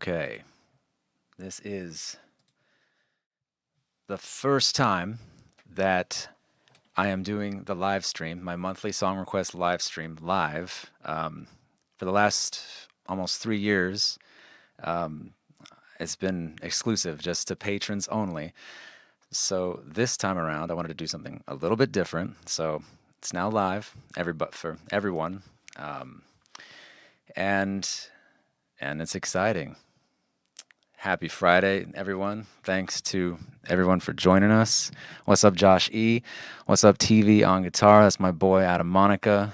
Okay, this is the first time that I am doing the live stream, my monthly song request live stream live. For the last almost 3 years, um, it's been exclusive just to patrons only. So this time around, I wanted to do something a little bit different. So it's now live, for everyone, um, and and it's exciting. Happy Friday, everyone. Thanks to everyone for joining us. What's up, Josh E? What's up, TV on guitar? That's my boy out of Monica.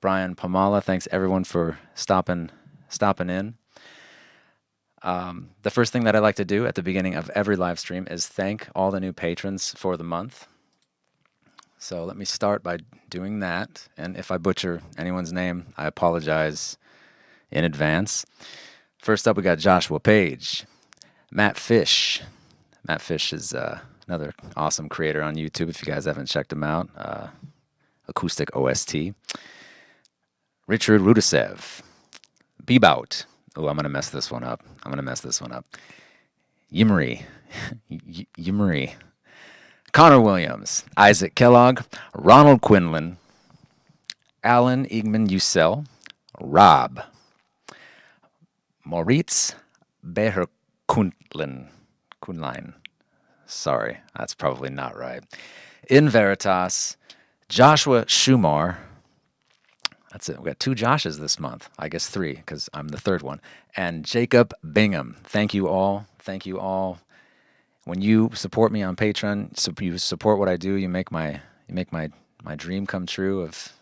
Brian Pamala. Thanks everyone for stopping in. The first thing that I like to do at the beginning of every live stream is thank all the new patrons for the month. So let me start by doing that. And if I butcher anyone's name, I apologize in advance. First up, we got Joshua Page, Matt Fish. Matt Fish is another awesome creator on YouTube if you guys haven't checked him out. Acoustic OST. Richard Rudisev. Bebout. Oh, I'm going to mess this one up. Yimri. Yimri. Connor Williams. Isaac Kellogg. Ronald Quinlan. Alan Igman Usel. Rob. Moritz Beherkunlein. Sorry, that's probably not right. In Veritas, Joshua Schumar. That's it. We got two Joshes this month. I guess three, because I'm the third one. And Jacob Bingham. Thank you all. Thank you all. When you support me on Patreon, you support what I do. You make my dream come true of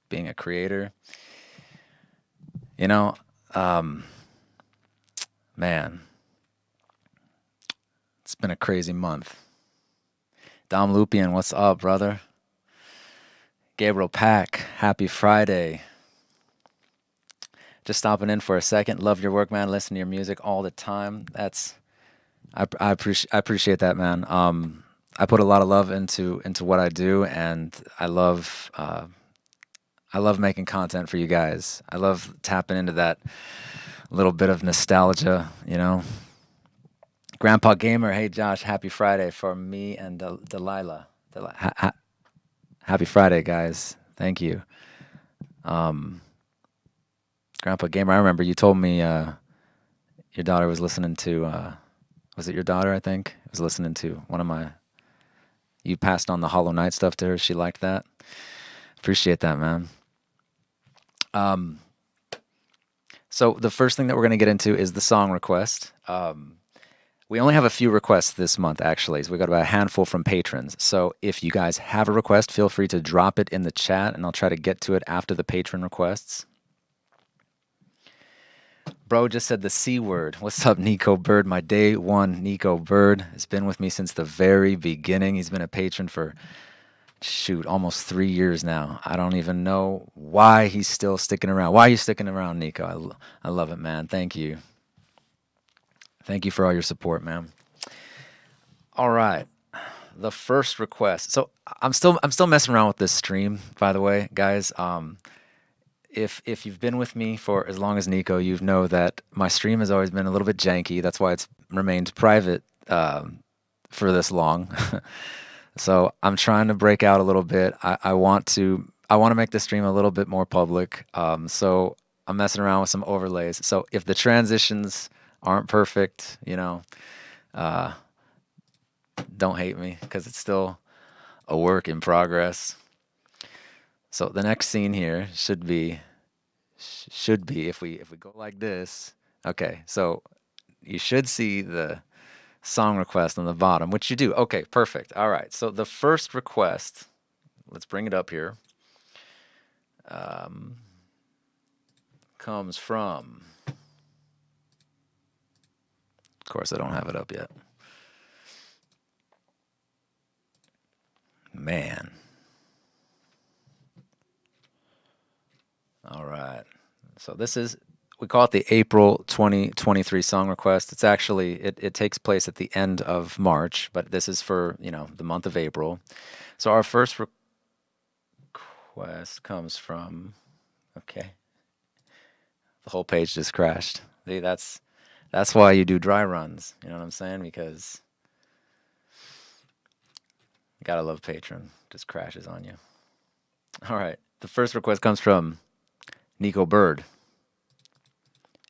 being a creator. You know, man, it's been a crazy month. Dom Lupian, what's up, brother? Gabriel Pack, happy Friday. Just stopping in for a second. Love your work, man. Listen to your music all the time. I appreciate that, man. I put a lot of love into what I do, and I love making content for you guys. I love tapping into that little bit of nostalgia, you know. Grandpa Gamer, hey Josh, happy Friday for me and Delilah. Happy Friday, guys. Thank you. Grandpa Gamer, I remember you told me your daughter was listening to, was it your daughter, I think? Was listening to one of my, you passed on the Hollow Knight stuff to her. She liked that. Appreciate that, man. So the first thing that we're going to get into is the song request. We only have a few requests this month, actually. So we got about a handful from patrons. So if you guys have a request, feel free to drop it in the chat, and I'll try to get to it after the patron requests. Bro just said the C word. What's up, Nico Bird? My day one Nico Bird has been with me since the very beginning. He's been a patron for, almost 3 years now. I don't even know why he's still sticking around. Why are you sticking around, Nico? I love it, man. Thank you. Thank you for all your support, man. All right. The first request. So I'm still messing around with this stream, by the way, guys. If you've been with me for as long as Nico, you know that my stream has always been a little bit janky. That's why it's remained private for this long. So I'm trying to break out a little bit. I want to make the stream a little bit more public. So I'm messing around with some overlays. So if the transitions aren't perfect, you know, don't hate me because it's still a work in progress. So the next scene here should be if we go like this. Okay, so you should see the song request on the bottom, which you do. Okay, perfect. All right. So the first request, let's bring it up here, comes from, of course, I don't have it up yet. Man. All right. So this is, we call it the April 2023 song request. It's actually, it takes place at the end of March, but this is for, you know, the month of April. So our first request comes from, okay. The whole page just crashed. See, that's That's why you do dry runs. You know what I'm saying? Because you gotta love Patron. Just crashes on you. All right. The first request comes from Nico Bird.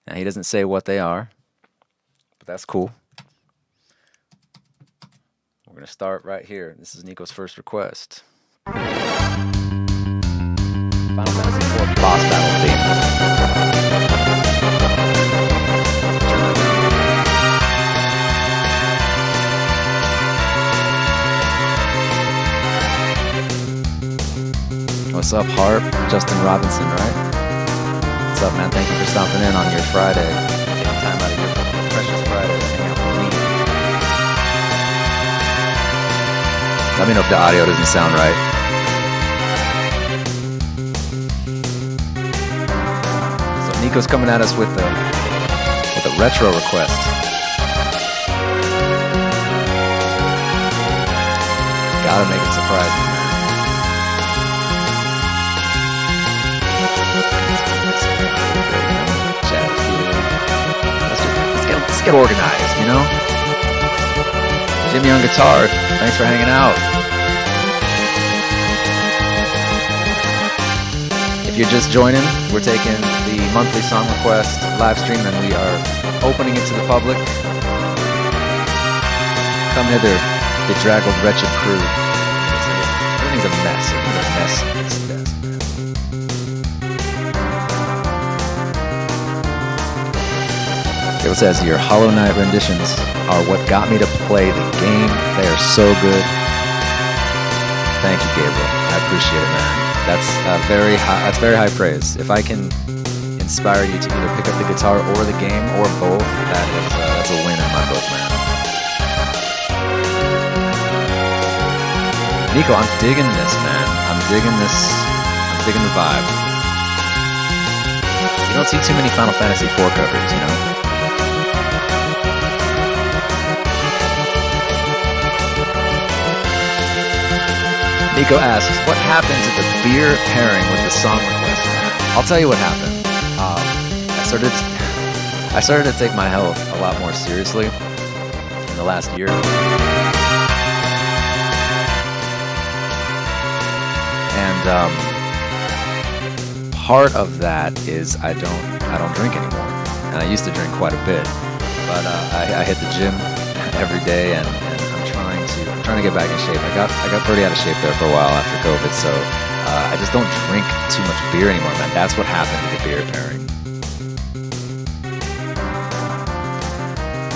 Now, he doesn't say what they are, but that's cool. We're going to start right here. This is Nico's first request. Final Fantasy IV boss battle theme. What's up, Harp? Justin Robinson, right? What's up, man? Thank you for stopping in on your Friday. Taking time out of your precious Friday to hang out with me. Let me know if the audio doesn't sound right. So Nico's coming at us with a retro request. Gotta make it surprising, man. Let's get organized, you know? Jimmy on guitar, thanks for hanging out. If you're just joining, we're taking the monthly song request live stream and we are opening it to the public. Come hither, bedraggled, wretched crew. Everything's a mess. Everything's a mess. It's best, man. It says your Hollow Knight renditions are what got me to play the game. They are so good. Thank you, Gabriel. I appreciate it, man. That's very high praise. If I can inspire you to either pick up the guitar or the game or both, that's a win in my book, man. Nico, I'm digging this, man. I'm digging this. I'm digging the vibe. You don't see too many Final Fantasy IV covers, you know? Nico asks, what happened to the beer pairing with the song request? I'll tell you what happened. I started to take my health a lot more seriously in the last year. And part of that is I don't drink anymore. And I used to drink quite a bit, but I hit the gym every day and I'm trying to get back in shape. I got pretty out of shape there for a while after COVID, so I just don't drink too much beer anymore, man. That's what happened to the beer pairing.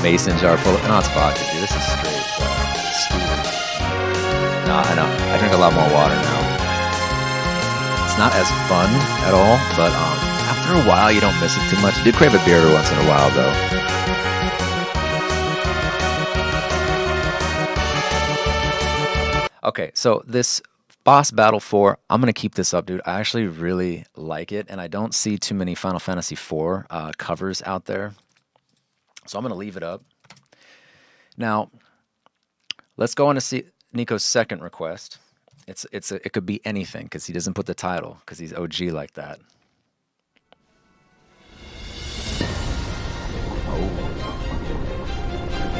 Mason jar full of... No, it's vodka, dude. This is straight stupid. No, I know. I drink a lot more water now. It's not as fun at all, but after a while, you don't miss it too much. You do crave a beer every once in a while, though. Okay, so this boss battle 4, I'm going to keep this up, dude. I actually really like it, and I don't see too many Final Fantasy IV covers out there. So I'm going to leave it up. Now, let's go on to see Nico's second request. It could be anything, because he doesn't put the title, because he's OG like that.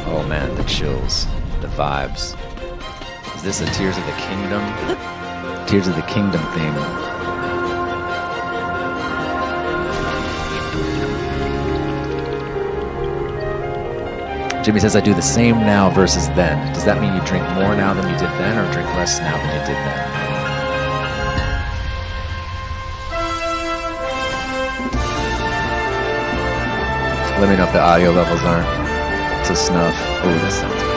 Oh man, the chills, the vibes. Is this a Tears of the Kingdom? Tears of the Kingdom theme. Jimmy says, I do the same now versus then. Does that mean you drink more now than you did then, or drink less now than you did then? Let me know if the audio levels aren't to snuff. Oh, this sounds good.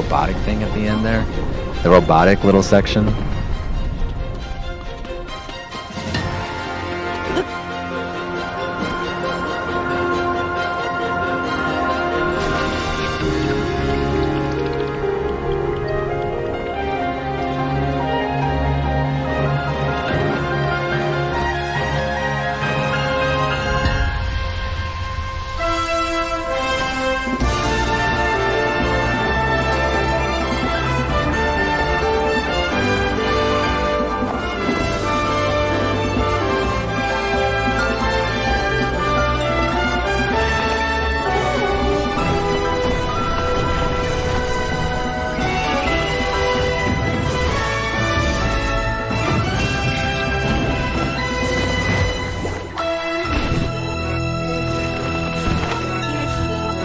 robotic thing at the end there. The robotic little section.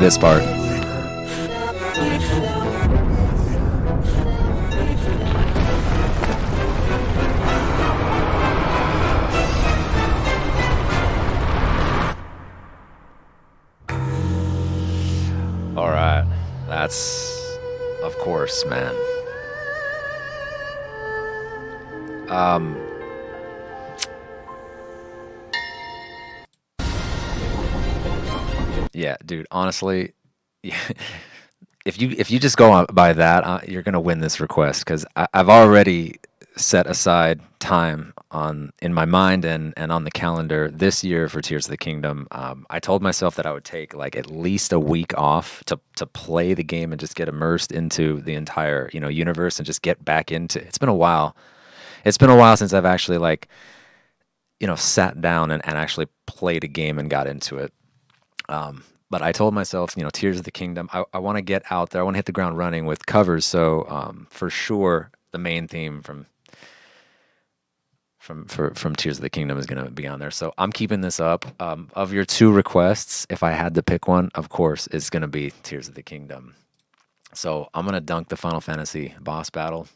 This part. All right. That's, of course, man. Yeah, dude, honestly, if you just go by that, you're gonna win this request because I've already set aside time in my mind and on the calendar this year for Tears of the Kingdom. I told myself that I would take like at least a week off to play the game and just get immersed into the entire universe and just get back into. It's been a while. It's been a while since I've actually like sat down and actually played a game and got into it. But I told myself, Tears of the Kingdom, I want to get out there. I want to hit the ground running with covers. So for sure, the main theme from Tears of the Kingdom is going to be on there. So I'm keeping this up. Of your two requests, if I had to pick one, of course, it's going to be Tears of the Kingdom. So I'm going to dunk the Final Fantasy boss battle.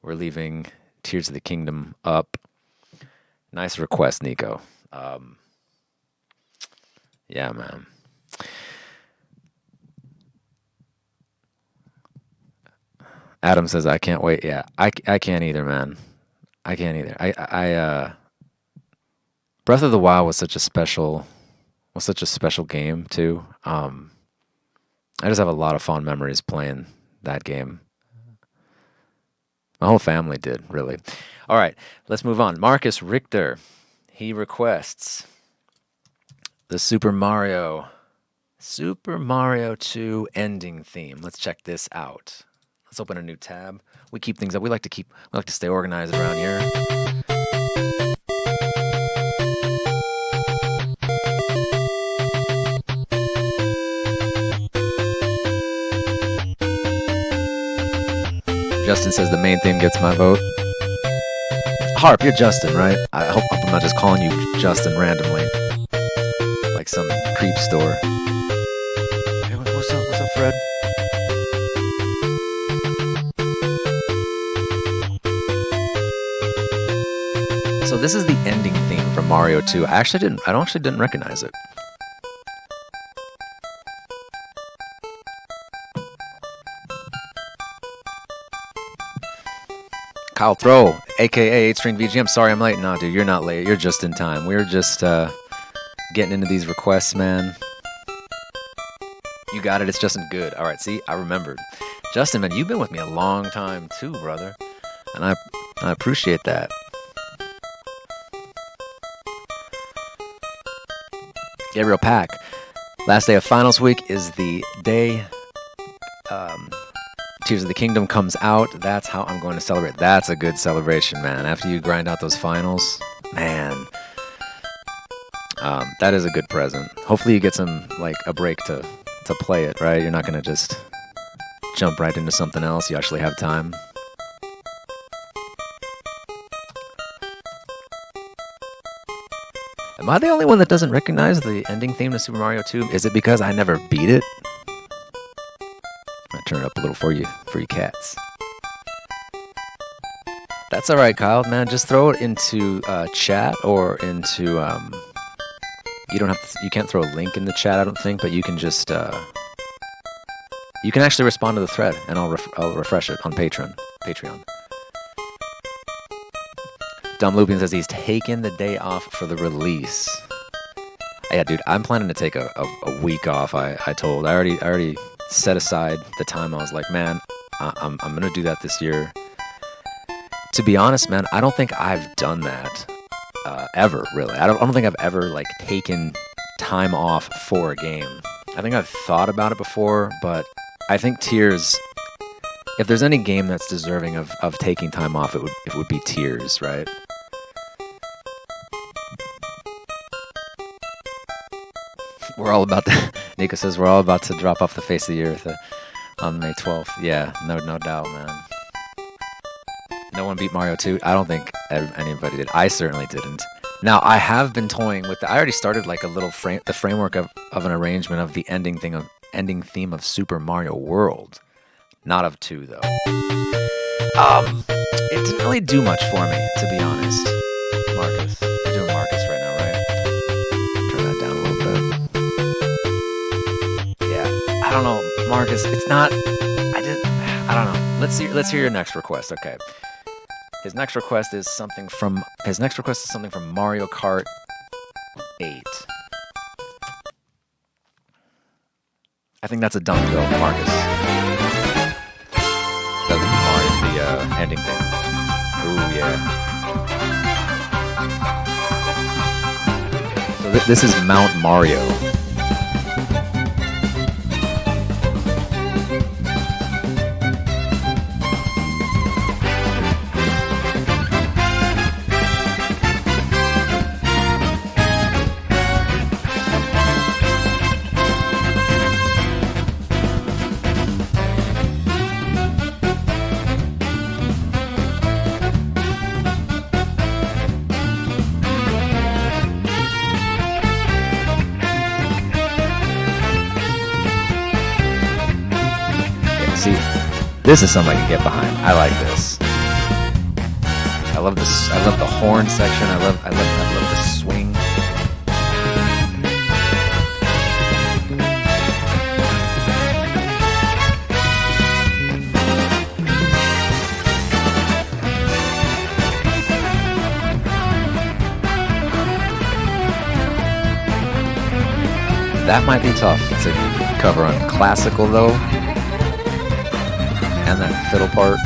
We're leaving Tears of the Kingdom up. Nice request, Nico. Yeah, man. Adam says, I can't wait. Yeah, I can't either, man. I can't either. Breath of the Wild was such a special game too. I just have a lot of fond memories playing that game. My whole family did, really. All right, let's move on. Marcus Richter, he requests the Super Mario 2 ending theme. Let's check this out. Let's open a new tab. We keep things up. We like to stay organized around here. Justin says the main theme gets my vote. Harp, you're Justin, right? I hope I'm not just calling you Justin randomly. Like some creep store. Hey, what's up, Fred? So this is the ending theme from Mario 2. I actually didn't recognize it. Kyle Throw, aka 8-String VGM. Sorry I'm late. No, dude, you're not late. You're just in time. We're just getting into these requests, man. You got it. It's Justin. Good. All right. See, I remembered. Justin, man, you've been with me a long time too, brother, and I appreciate that. Gabriel Pack. Last day of finals week is the day Tears of the Kingdom comes out. That's how I'm going to celebrate. That's a good celebration, man. After you grind out those finals, man, that is a good present. Hopefully you get a break to play it, right? You're not going to just jump right into something else. You actually have time. Am I the only one that doesn't recognize the ending theme to Super Mario 2? Is it because I never beat it? I'm gonna turn it up a little for you cats. That's all right, Kyle. Man, just throw it into chat or into you can't throw a link in the chat, I don't think, but you can just You can actually respond to the thread, and I'll refresh it on Patreon. Dumb Looping says he's taken the day off for the release. Yeah, dude, I'm planning to take a week off. I already set aside the time. I was like, man, I'm gonna do that this year. To be honest, man, I don't think I've done that ever, really. I don't think I've ever like taken time off for a game. I think I've thought about it before, but I think Tears, if there's any game that's deserving of taking time off, it would be Tears, right? We're all about to, Nico says we're all about to drop off the face of the earth on May 12th. Yeah, no doubt, man. No one beat Mario 2. I don't think anybody did. I certainly didn't. Now, I have been toying with I already started like a little the framework of an arrangement of the ending theme of Super Mario World. Not of 2, though. It didn't really do much for me, to be honest. Marcus. You're doing Marcus right now, right? Turn that down a little bit. Yeah, I don't know, Marcus. It's not. I don't know. Let's hear your next request. Okay. His next request is something from Mario Kart 8. I think that's a done deal, Marcus. The ending thing. Ooh, yeah. So this is Mount Mario. See, this is something I can get behind. I like this. I love this. I love the horn section. I love the swing. That might be tough to cover on classical though. And that fiddle part.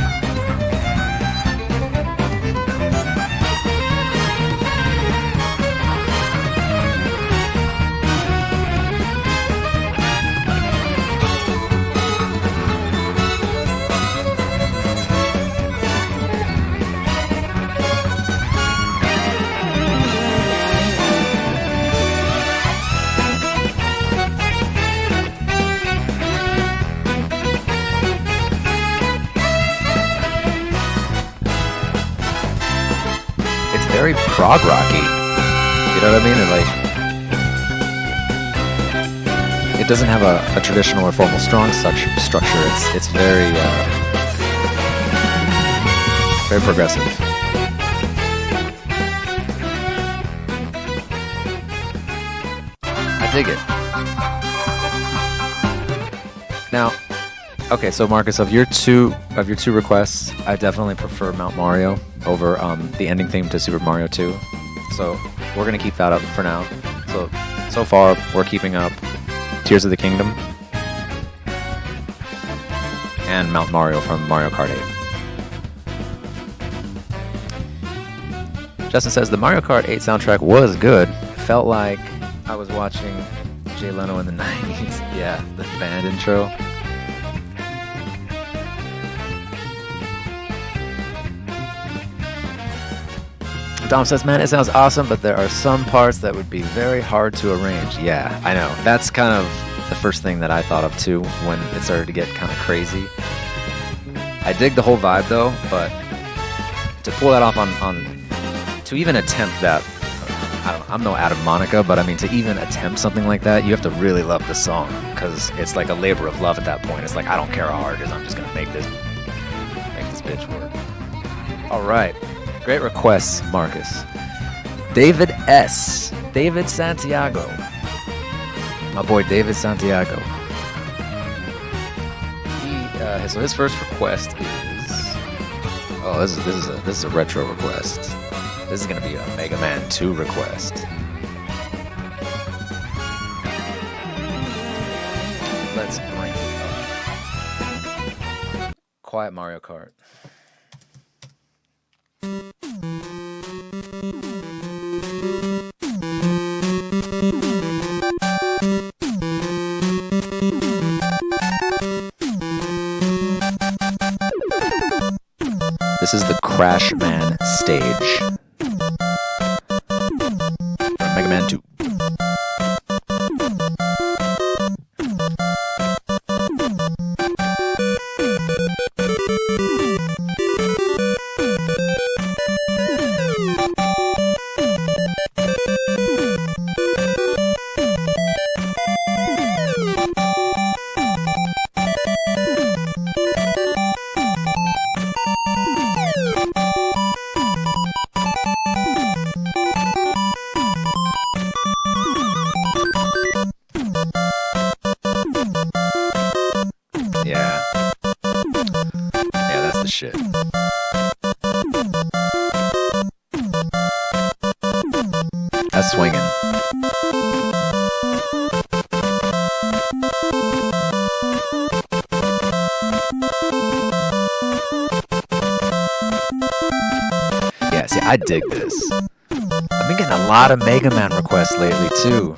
Very prog rocky, you know what I mean? And like, it doesn't have a traditional or formal strong structure. It's very very progressive. I dig it. Now, okay, so Marcus, of your two requests, I definitely prefer Mount Mario over the ending theme to Super Mario 2. So we're gonna keep that up for now. So far we're keeping up Tears of the Kingdom and Mount Mario from Mario Kart 8. Justin says the Mario Kart 8 soundtrack was good. Felt like I was watching Jay Leno in the 90s. Yeah, the band intro. Dom says, man, it sounds awesome, but there are some parts that would be very hard to arrange. Yeah, I know. That's kind of the first thing that I thought of, too, when it started to get kind of crazy. I dig the whole vibe, though, but to pull that off to even attempt that, I don't know, I'm no Adam Monica, but I mean, to even attempt something like that, you have to really love the song, because it's like a labor of love at that point. It's like, I don't care how hard it is, I'm just going to make this bitch work. All right. Great requests, Marcus. David S. David Santiago. My boy David Santiago. Okay, so his first request is... Oh, this is a retro request. This is gonna be a Mega Man 2 request. Let's bring it up. Quiet Mario Kart. This is the Crash Man stage from Mega Man 2. Yeah, that's the shit. That's swinging. Yeah, see, I dig this. I've been getting a lot of Mega Man requests lately, too.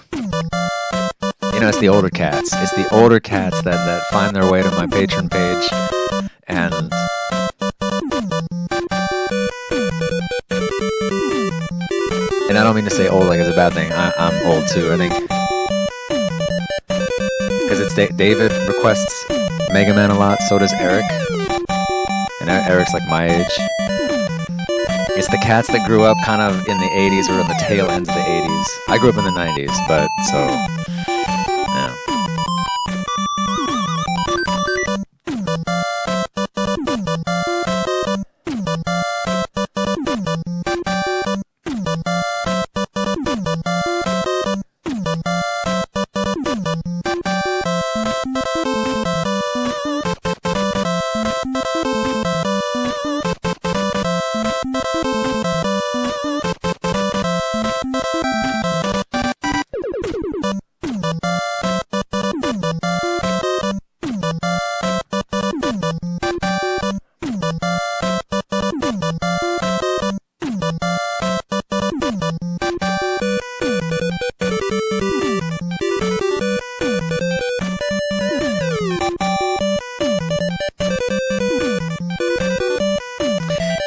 You know, it's the older cats. It's the older cats that find their way to my Patreon page. And I don't mean to say old like it's a bad thing. I'm old too, I think. Because it's David requests Mega Man a lot, so does Eric. And Eric's like my age. It's the cats that grew up kind of in the 80s or in the tail ends of the 80s. I grew up in the 90s, but so... yeah.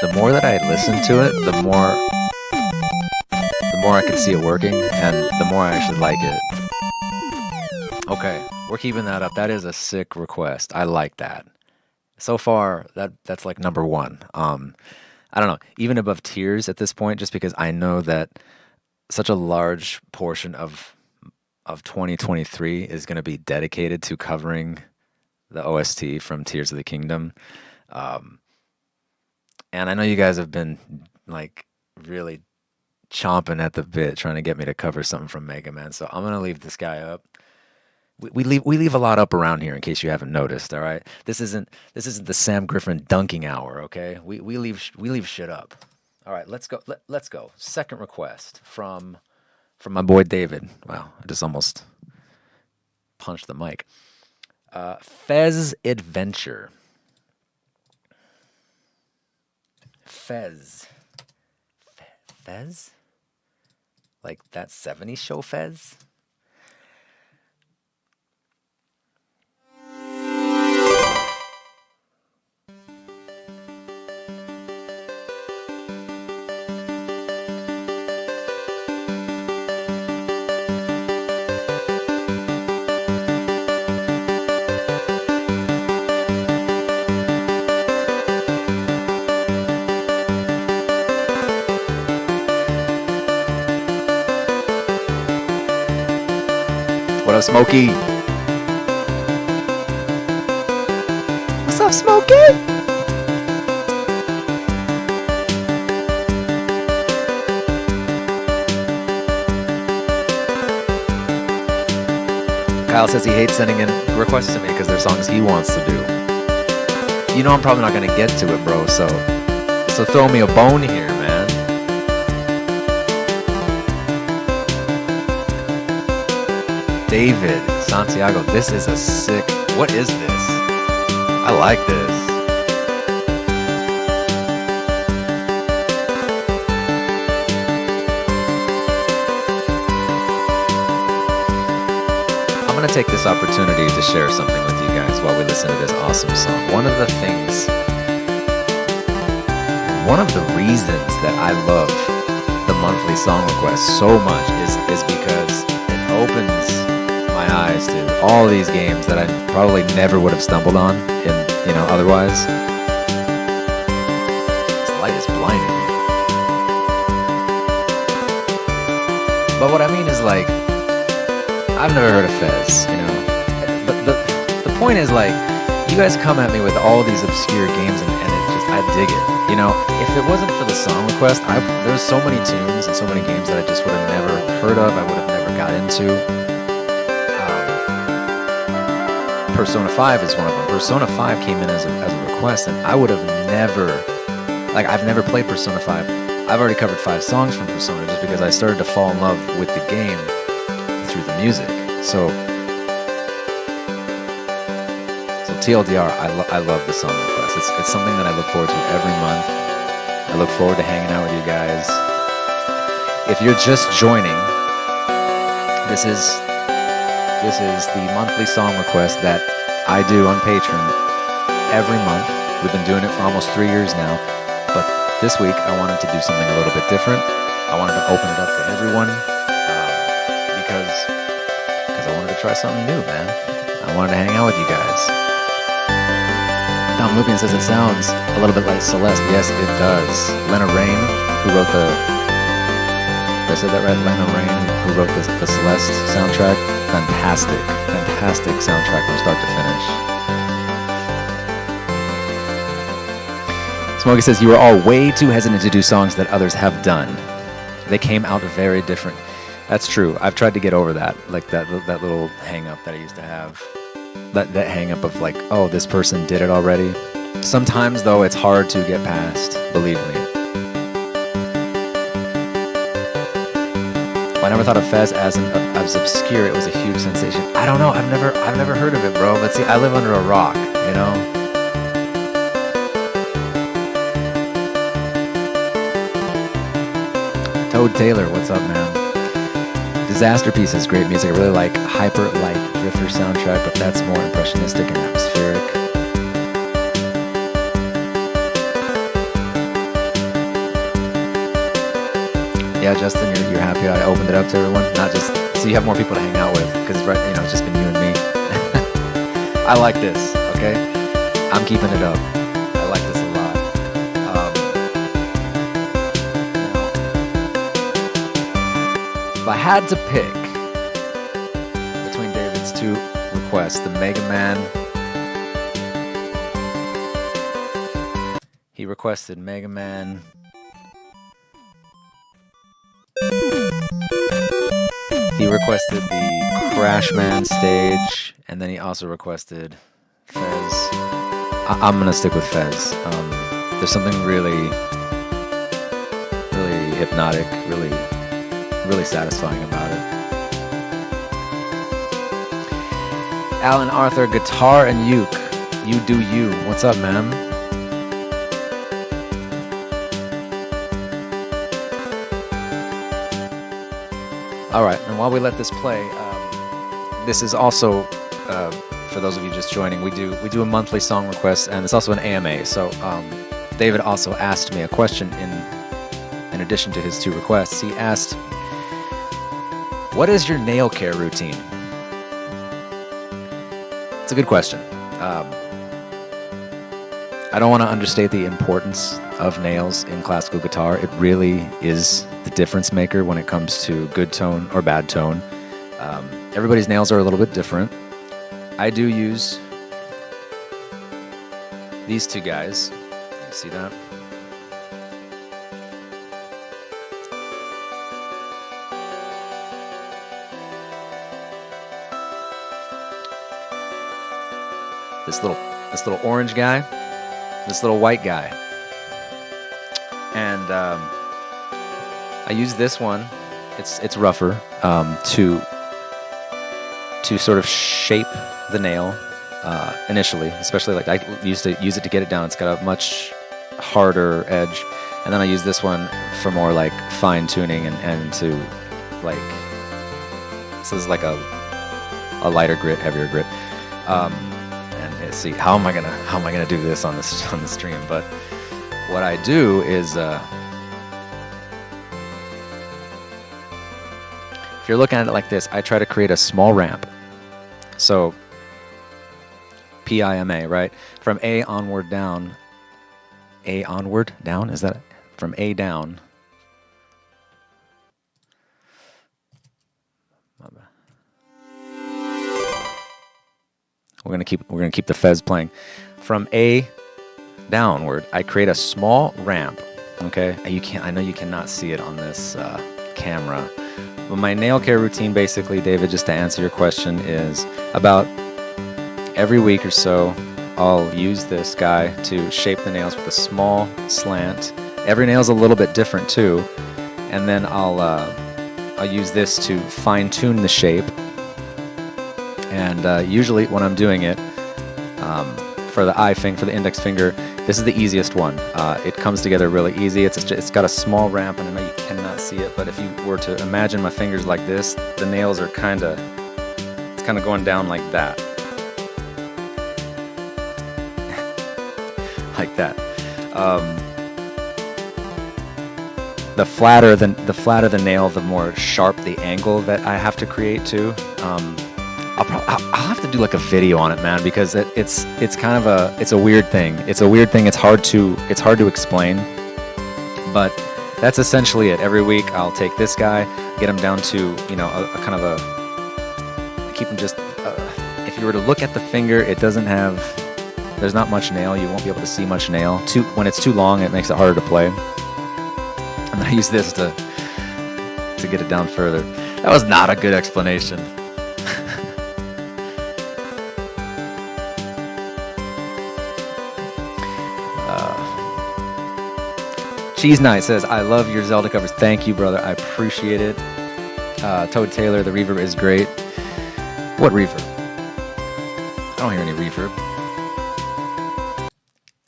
The more that I listen to it, the more I can see it working, and the more I actually like it. Okay, we're keeping that up. That is a sick request. I like that. So far, that's like number one. I don't know, even above Tears at this point, just because I know that such a large portion of 2023 is going to be dedicated to covering the OST from Tears of the Kingdom. And I know you guys have been like really chomping at the bit trying to get me to cover something from Mega Man, so I'm gonna leave this guy up. We leave a lot up around here in case you haven't noticed. All right, this isn't the Sam Griffin dunking hour. Okay, we leave shit up. All right, let's go. Let's go. Second request from my boy David. Wow, I just almost punched the mic. Fez Adventure. Fez? Like that 70s show Fez? What up, Smokey? What's up, Smokey? Kyle says he hates sending in requests to me because they're songs he wants to do. You know I'm probably not gonna get to it, bro. So throw me a bone here, man. David Santiago, this is a sick. What is this? I like this. I'm gonna take this opportunity to share something with you guys while we listen to this awesome song. One of the reasons that I love the monthly song request so much is because it opens my eyes to all these games that I probably never would have stumbled on otherwise. This light is blinding me. But what I mean is, like, I've never heard of Fez, But the point is, like, you guys come at me with all these obscure games and I dig it. If it wasn't for the song request, there's so many tunes and so many games that I just would have never heard of, I would have never got into. Persona 5 is one of them. Persona 5 came in as a request, and I would have never, I've never played Persona 5. I've already covered 5 songs from Persona just because I started to fall in love with the game through the music. So TLDR, I love the song request. It's something that I look forward to every month. I look forward to hanging out with you guys. If you're just joining, this is the monthly song request that I do on Patreon every month. We've been doing it for almost 3 years now, but this week I wanted to do something a little bit different. I wanted to open it up to everyone because I wanted to try something new, man. I wanted to hang out with you guys. Dom Lupian says it sounds a little bit like Celeste. Yes, it does. Lena Raine, who wrote did I say that right? Lena Raine, who wrote the Celeste soundtrack. Fantastic soundtrack from start to finish. Smokey says, you are all way too hesitant to do songs that others have done. They came out very different. That's true. I've tried to get over that, like that little hang-up that I used to have. That hang-up of like, oh, this person did it already. Sometimes, though, it's hard to get past, believe me. I never thought of Fez as obscure. It was a huge sensation. I don't know. I've never heard of it, bro. But see, I live under a rock, Toad Taylor, what's up, man? Disaster Piece is great music. I really like Hyper Light Drifter soundtrack, but that's more impressionistic and atmospheric. Yeah, Justin, you're happy I opened it up to everyone? Not just so you have more people to hang out with, because it's just been you and me. I like this, okay? I'm keeping it up. I like this a lot. If I had to pick between David's 2 requests, the Mega Man, he requested Mega Man. He requested the Crash Man stage, and then he also requested Fez. I'm gonna stick with Fez. There's something really hypnotic, really satisfying about it. Alan Arthur, guitar and uke. You do you. What's up, man? All right, and while we let this play, this is also, for those of you just joining, we do a monthly song request, and it's also an AMA. So David also asked me a question in addition to his 2 requests. He asked, what is your nail care routine? It's a good question. I don't want to understate the importance of nails in classical guitar. It really is the difference maker when it comes to good tone or bad tone. Everybody's nails are a little bit different. I do use these 2 guys. You see that? This little orange guy. this little white guy. And I use this one. It's rougher to sort of shape the nail initially, especially like I used to use it to get it down. It's got a much harder edge, and then I use this one for more like fine tuning and to like, this is like a lighter grit, heavier grit. And let's see, how am I gonna do this on the stream? But what I do is, if you're looking at it like this, I try to create a small ramp. So PIMA, right? From A onward down. A onward down? Is that it? From A down? We're gonna keep the fez playing. From A downward, I create a small ramp. Okay, I know you cannot see it on this camera, but my nail care routine, basically, David, just to answer your question, is about every week or so, I'll use this guy to shape the nails with a small slant. Every nail's a little bit different too, and then I'll use this to fine tune the shape. And usually when I'm doing it, for the index finger, this is the easiest one. It comes together really easy. It's got a small ramp, and I know you cannot see it, but if you were to imagine my fingers like this, the nails are kind of going down like that. Like that. The flatter the nail, the more sharp the angle that I have to create too. I'll have to do like a video on it, man, because it's kind of a weird thing. It's a weird thing. It's hard to explain, but that's essentially it. Every week I'll take this guy, get him down to a kind of a keep him just. If you were to look at the finger, there's not much nail. You won't be able to see much nail. When it's too long, it makes it harder to play. And I use this to get it down further. That was not a good explanation. Cheese Knight says, I love your Zelda covers. Thank you, brother. I appreciate it. Toad Taylor, the reverb is great. What reverb? I don't hear any reverb.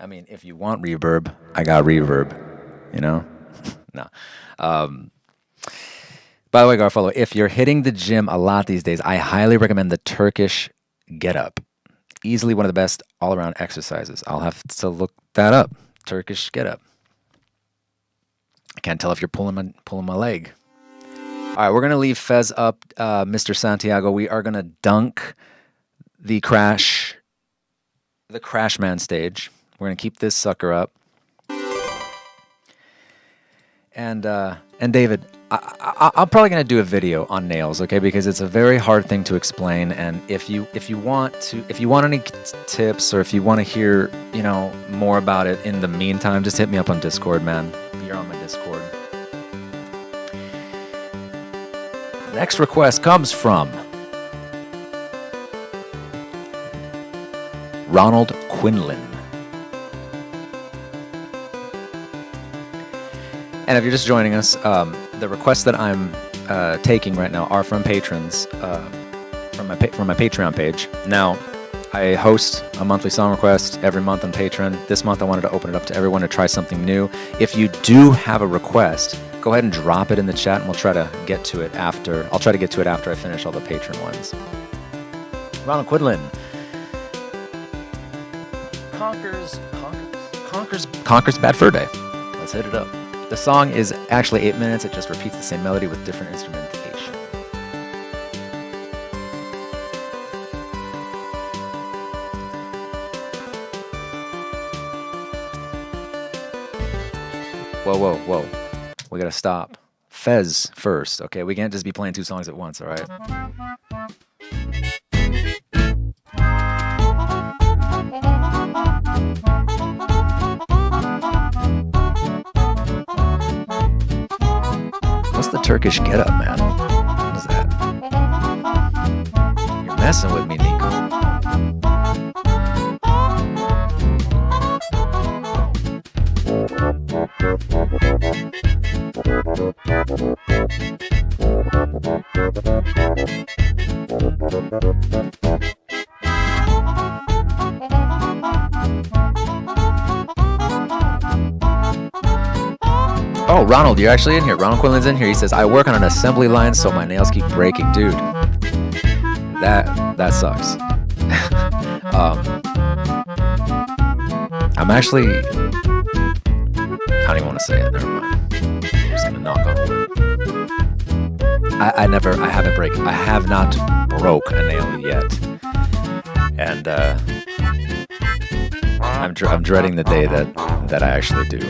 I mean, if you want reverb, I got reverb. No. By the way, GUITARofolo, if you're hitting the gym a lot these days, I highly recommend the Turkish Get Up. Easily one of the best all-around exercises. I'll have to look that up. Turkish Get Up. I can't tell if you're pulling my leg. All right, we're gonna leave Fez up, Mr. Santiago. We are gonna dunk the Crash Man stage. We're gonna keep this sucker up. And David, I'm probably gonna do a video on nails, okay? Because it's a very hard thing to explain. And if you want any tips, or if you want to hear more about it in the meantime, just hit me up on Discord, man. You're on my Discord. Next request comes from Ronald Quinlan. And if you're just joining us, the requests that I'm taking right now are from patrons from my Patreon page. Now, I host a monthly song request every month on Patreon. This month I wanted to open it up to everyone to try something new. If you do have a request, go ahead and drop it in the chat, and we'll try to get to it after. I'll try to get to it after I finish all the patron ones. Ronald Quinlan. Conquers Bad Fur Day. Let's hit it up. The song is actually 8 minutes. It just repeats the same melody with different instrumentation. Whoa. We gotta stop. Fez first, okay? We can't just be playing two songs at once, all right? What's the Turkish Get Up, man? What is that? You're messing with me, Nico. Oh, Ronald, you're actually in here. Ronald Quinlan's in here. He says, I work on an assembly line, so my nails keep breaking. Dude, that sucks. I'm actually... I don't even want to say it. Never mind. I'm just going to knock on wood. I have not broke a nail yet. And I'm dreading the day that I actually do.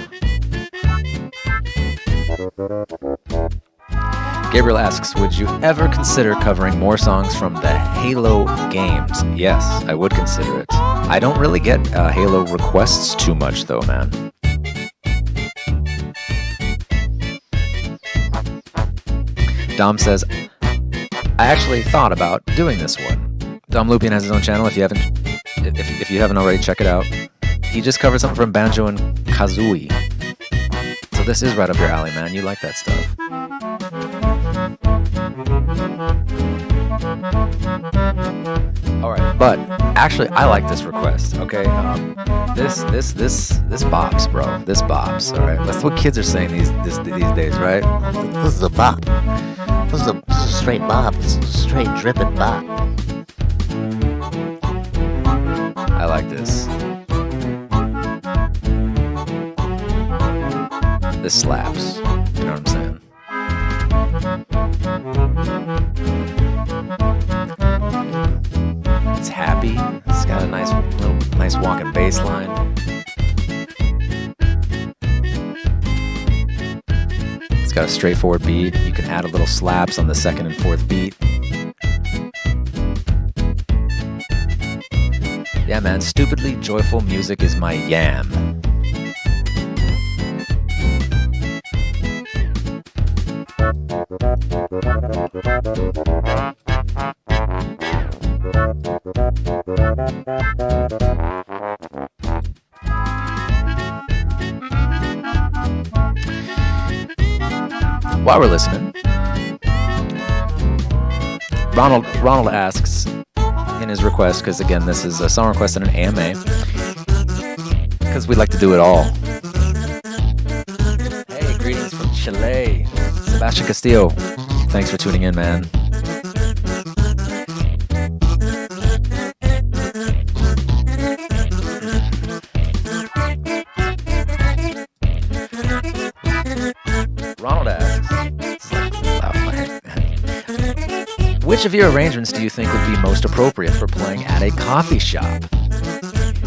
Gabriel asks, would you ever consider covering more songs from the Halo games? Yes, I would consider it. I don't really get Halo requests too much, though, man. Dom says, I actually thought about doing this one. Dom Lupian has his own channel. If you haven't already, check it out. He just covered something from Banjo and Kazooie. So this is right up your alley, man. You like that stuff. All right, but actually, I like this request. Okay, this bops, bro. This bops. All right, that's what kids are saying these days, right? This is a bop. This is a straight bop. This is a straight dripping bop. I like this. This slaps. You know what I'm saying? It's happy. It's got a nice walking bass line. It's got a straightforward beat. You can add a little slaps on the second and fourth beat. Yeah, man. Stupidly joyful music is my yam. While we're listening, Ronald asks in his request, because again, this is a song request and an AMA, because we'd like to do it all. Hey, greetings from Chile. Sebastian Castillo, thanks for tuning in, man. Ronald asks, which of your arrangements do you think would be most appropriate for playing at a coffee shop?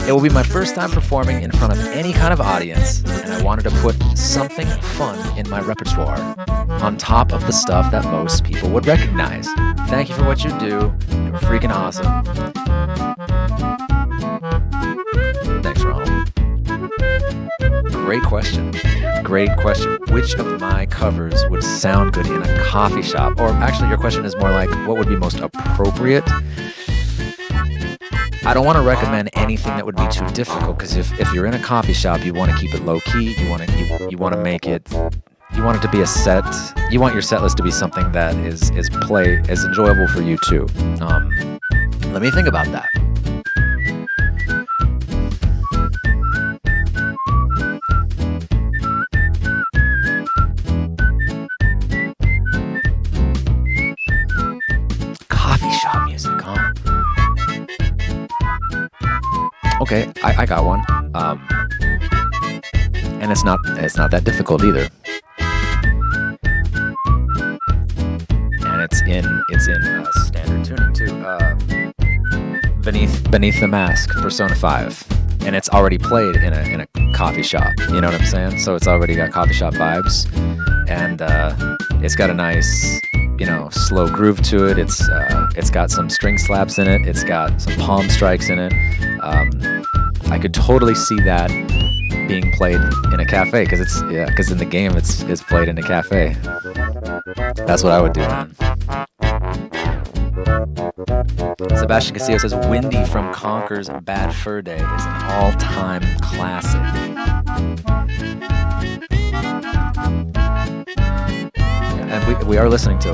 It will be my first time performing in front of any kind of audience, and I wanted to put something fun in my repertoire on top of the stuff that most people would recognize. Thank you for what you do. You're freaking awesome. Thanks, Ronald. Great question. Which of my covers would sound good in a coffee shop? Or actually, your question is more like, what would be most appropriate? I don't want to recommend anything that would be too difficult, because if you're in a coffee shop, you want to keep it low key. You want to make it. You want it to be a set. You want your set list to be something that is enjoyable for you too. Let me think about that. Coffee shop music, huh? Okay, I got one. And it's not that difficult either. And it's in standard tuning too. Beneath the Mask, Persona 5, and it's already played in a coffee shop. You know what I'm saying? So it's already got coffee shop vibes, and it's got a nice, slow groove to it. It's got some string slaps in it. It's got some palm strikes in it. I could totally see that being played in a cafe, because in the game it's played in a cafe. That's what I would do, man. Sebastian Castillo says, Windy from Conker's Bad Fur Day is an all-time classic. And we are listening to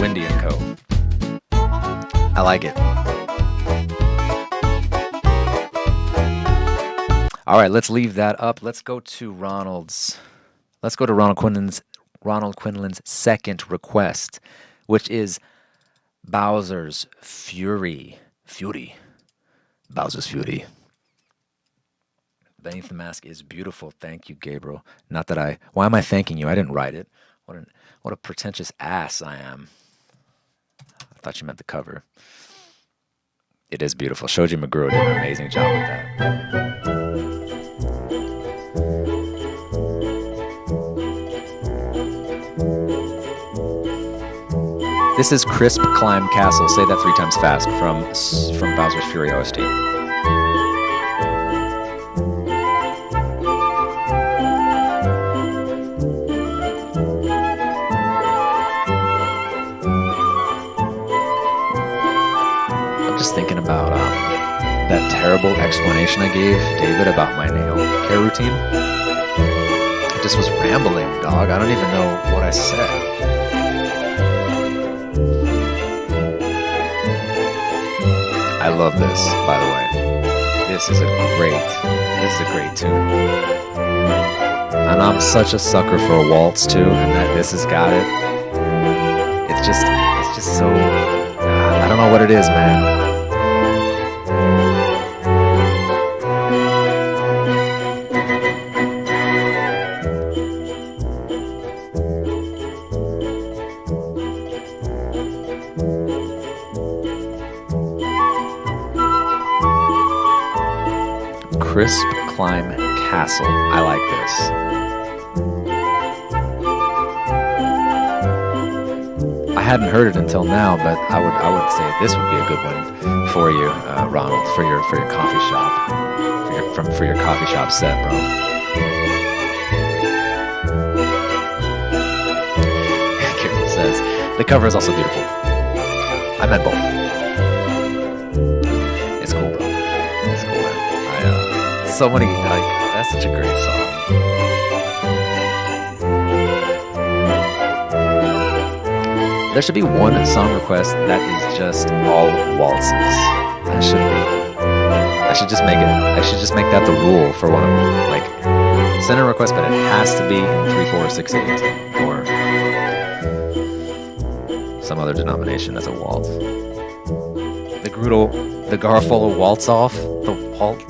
Windy and Co. I like it. All right, let's leave that up. Let's go to Ronald Quinlan's second request, which is Bowser's Fury. Bowser's Fury. Beneath the Mask is beautiful. Thank you, Gabriel. Why am I thanking you? I didn't write it. What a pretentious ass I am. I thought you meant the cover. It is beautiful. Shoji Meguro did an amazing job with that. This is Crisp Climb Castle. Say that 3 times fast from Bowser's Fury OST. I'm just thinking about that terrible explanation I gave David about my nail care routine. I just was rambling, dog. I don't even know what I said. I love this, by the way. This is a great tune. And I'm such a sucker for a waltz too, and that this has got it. It's just so, I don't know what it is, man. Crisp Climb Castle. I like this. I hadn't heard it until now, but I would say this would be a good one for you, Ronald, for your coffee shop, for your coffee shop set, bro. Karen says the cover is also beautiful. I meant both. It's cool, bro. It's cool, man. So many, that's such a great song. There should be one song request that is just all waltzes. That should be. I should just make that the rule for one of them. Like, send a request, but it has to be in 3/4/6/8 or some other denomination as a waltz. The GUITARofolo waltz off, the waltz.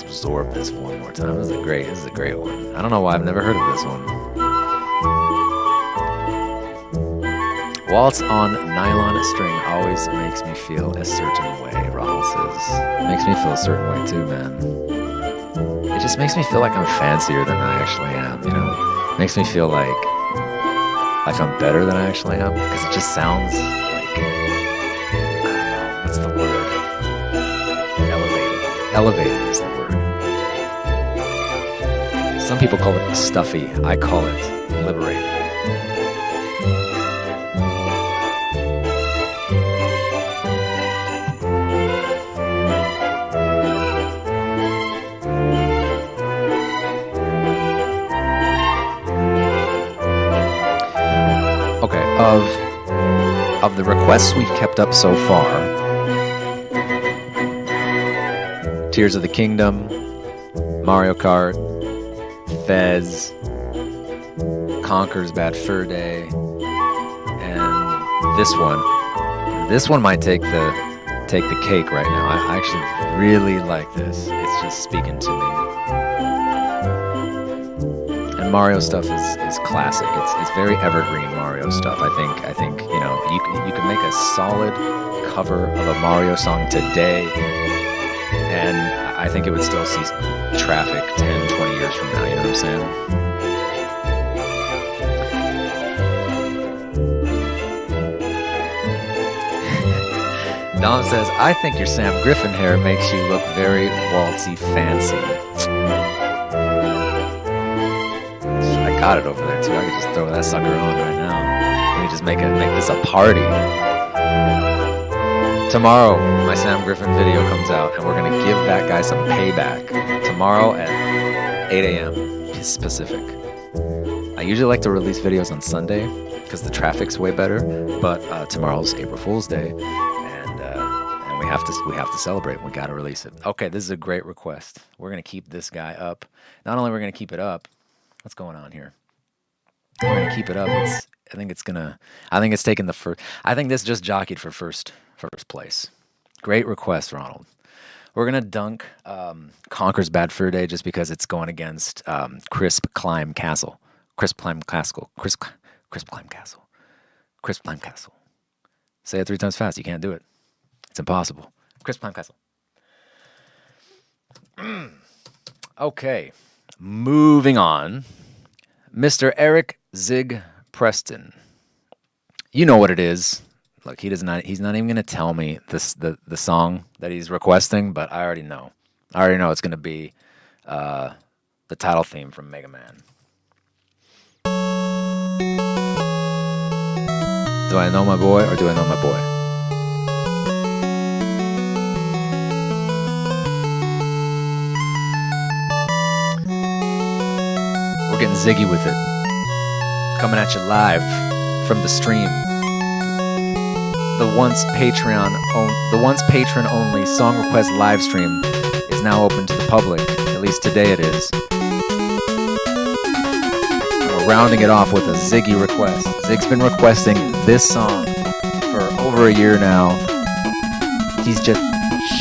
Absorb this one more time. This is a great one. I don't know why I've never heard of this one. Waltz on nylon string always makes me feel a certain way, Ronald says. It makes me feel a certain way too, man. It just makes me feel like I'm fancier than I actually am, you know? It makes me feel like I'm better than I actually am, because it just sounds like, I don't know, what's the word? Elevated is the word. Some people call it stuffy. I call it liberating. Okay, of the requests we've kept up so far, Tears of the Kingdom, Mario Kart, Fez, Conker's Bad Fur Day, and this one. This one might take the cake right now. I actually really like this. It's just speaking to me. And Mario stuff is classic. It's very evergreen Mario stuff. I think you know you can make a solid cover of a Mario song today, and I think it would still see traffic 10, 20 years from now, you know what I'm saying? Dom says, I think your Sam Griffin hair makes you look very waltzy fancy. I got it over there too. I could just throw that sucker on right now. We could just make this a party. Tomorrow, my Sam Griffin video comes out, and we're going to give that guy some payback. Tomorrow at 8 a.m. Pacific. I usually like to release videos on Sunday because the traffic's way better, but tomorrow's April Fool's Day, and we have to celebrate. We got to release it. Okay, this is a great request. We're going to keep this guy up. Not only are we going to keep it up, what's going on here? We're going to keep it up. I think it's taking the first. I think this just jockeyed for first place. Great request, Ronald. We're going to dunk Conker's Bad Fur Day just because it's going against Crisp Climb Castle. Crisp Climb Castle. Crisp Climb Castle. Crisp Climb Castle. Say it 3 times fast. You can't do it. It's impossible. Crisp Climb Castle. Okay. Moving on. Mr. Eric Zig Preston. You know what it is. Look, he's not even going to tell me the song that he's requesting, but I already know. It's going to be the title theme from Mega Man. Do I know my boy or do I know my boy? We're getting ziggy with it. Coming at you live from the stream. The once patron only song request live stream is now open to the public. At least today it is. And we're rounding it off with a Ziggy request. Zig's been requesting this song for over a year now. He's just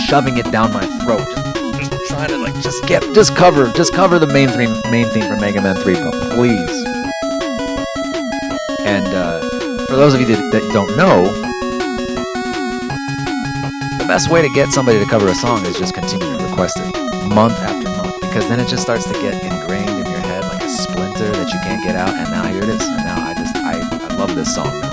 shoving it down my throat. Just trying to just cover the main theme from Mega Man 3, please. And for those of you that don't know, the best way to get somebody to cover a song is just continue to request it month after month, because then it just starts to get ingrained in your head like a splinter that you can't get out. And now here it is. And now I love this song now.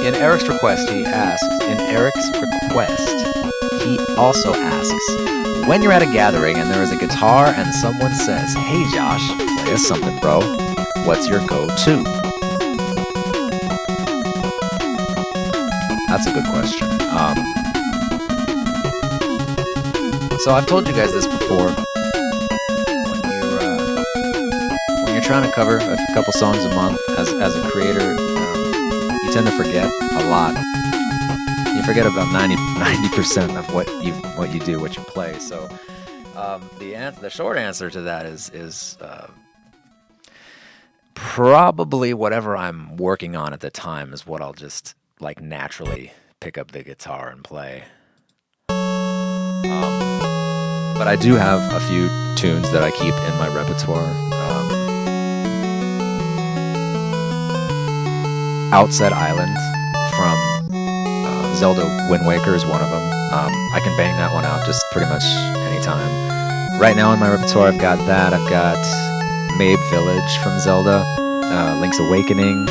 In Eric's request, he also asks, when you're at a gathering and there is a guitar and someone says, "Hey Josh, play us something, bro," what's your go-to? That's a good question. So I've told you guys this before. When you're trying to cover a couple songs a month as a creator, you tend to forget a lot. You forget about 90% of what you do, what you play. So the short answer to that is probably whatever I'm working on at the time is what I'll just like naturally pick up the guitar and play. But I do have a few tunes that I keep in my repertoire. Outside Island from Zelda Wind Waker is one of them. I can bang that one out just pretty much anytime. Right now in my repertoire, I've got that. I've got Mabe Village from Zelda, Link's Awakening.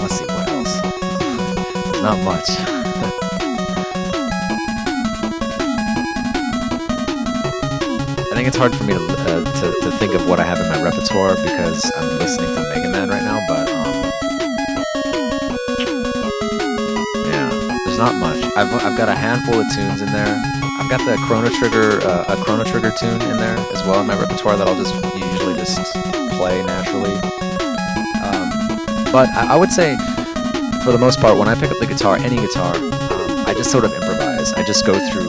Let's see, what else? There's not much. I think it's hard for me to think of what I have in my repertoire because I'm listening to Mega Man right now. But yeah, there's not much. I've got a handful of tunes in there. I've got the Chrono Trigger a Chrono Trigger tune in there as well in my repertoire that I'll usually just play naturally. But I would say, for the most part, when I pick up the guitar, any guitar, I just sort of improvise. I just go through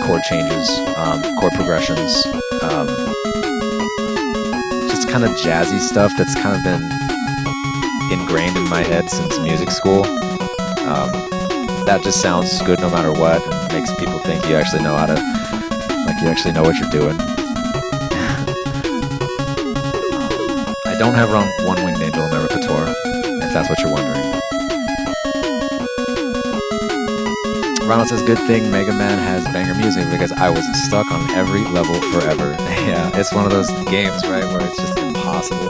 chord changes, chord progressions, just kind of jazzy stuff that's kind of been ingrained in my head since music school. That just sounds good no matter what, and makes people think you actually know you actually know what you're doing. I don't have One Winged Angel in my repertoire, if that's what you're wondering. Ronald says, good thing Mega Man has banger music because I was stuck on every level forever. Yeah, it's one of those games, right, where it's just impossible.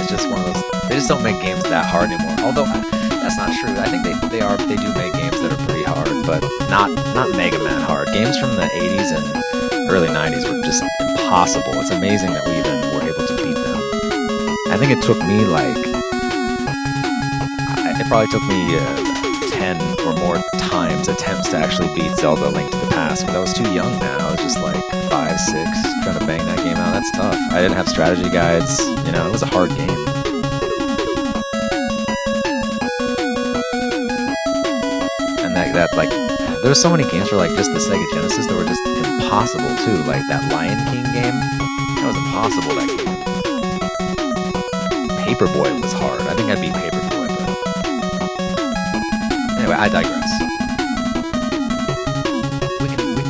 It's just one of those, they just don't make games that hard anymore. Although, that's not true. I think they do make games that are pretty hard, but not Mega Man hard. Games from the 80s and early 90s were just impossible. It's amazing that we even were able to beat them. I think it took me it probably took me 10 or more attempts to actually beat Zelda: Link to the Past, because I was too young, man. I was just like 5, 6, trying to bang that game out. That's tough. I didn't have strategy guides, it was a hard game. And there were so many games for just the Sega Genesis that were just impossible too. Like that Lion King game, that was impossible, that game. Paperboy was hard. I think I beat Paperboy, but anyway, I digress.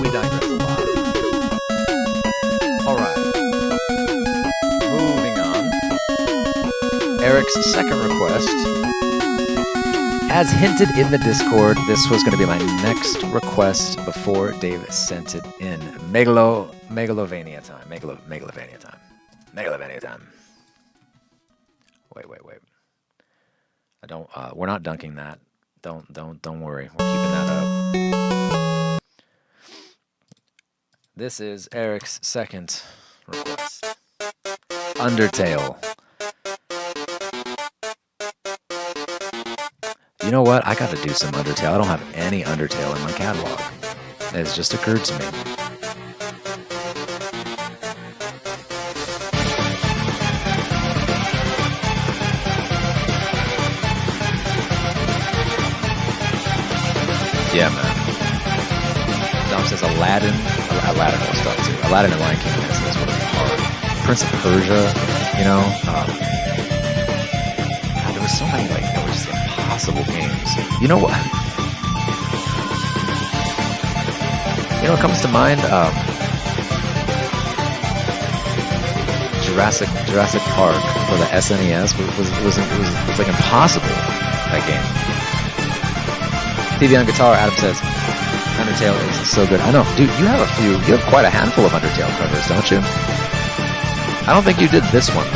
We digress a lot. Alright. Moving on. Eric's second request. As hinted in the Discord, this was going to be my next request before Dave sent it in. Megalovania time. Megalovania time. Megalovania time. Wait. I don't. We're not dunking that. Don't worry. We're keeping that up. This is Eric's second request. Undertale. You know what? I gotta do some Undertale. I don't have any Undertale in my catalog. It's just occurred to me. Yeah, man. Dom says Aladdin was stuff too. Aladdin and Lion King, that's what it's hard. Prince of Persia, God, there was so many, there were just impossible games. You know what? What comes to mind? Jurassic Park for the SNES was like impossible, that game. TV on Guitar, Adam says, Undertale is so good. I know, dude, you have quite a handful of Undertale covers, don't you? I don't think you did this one, though.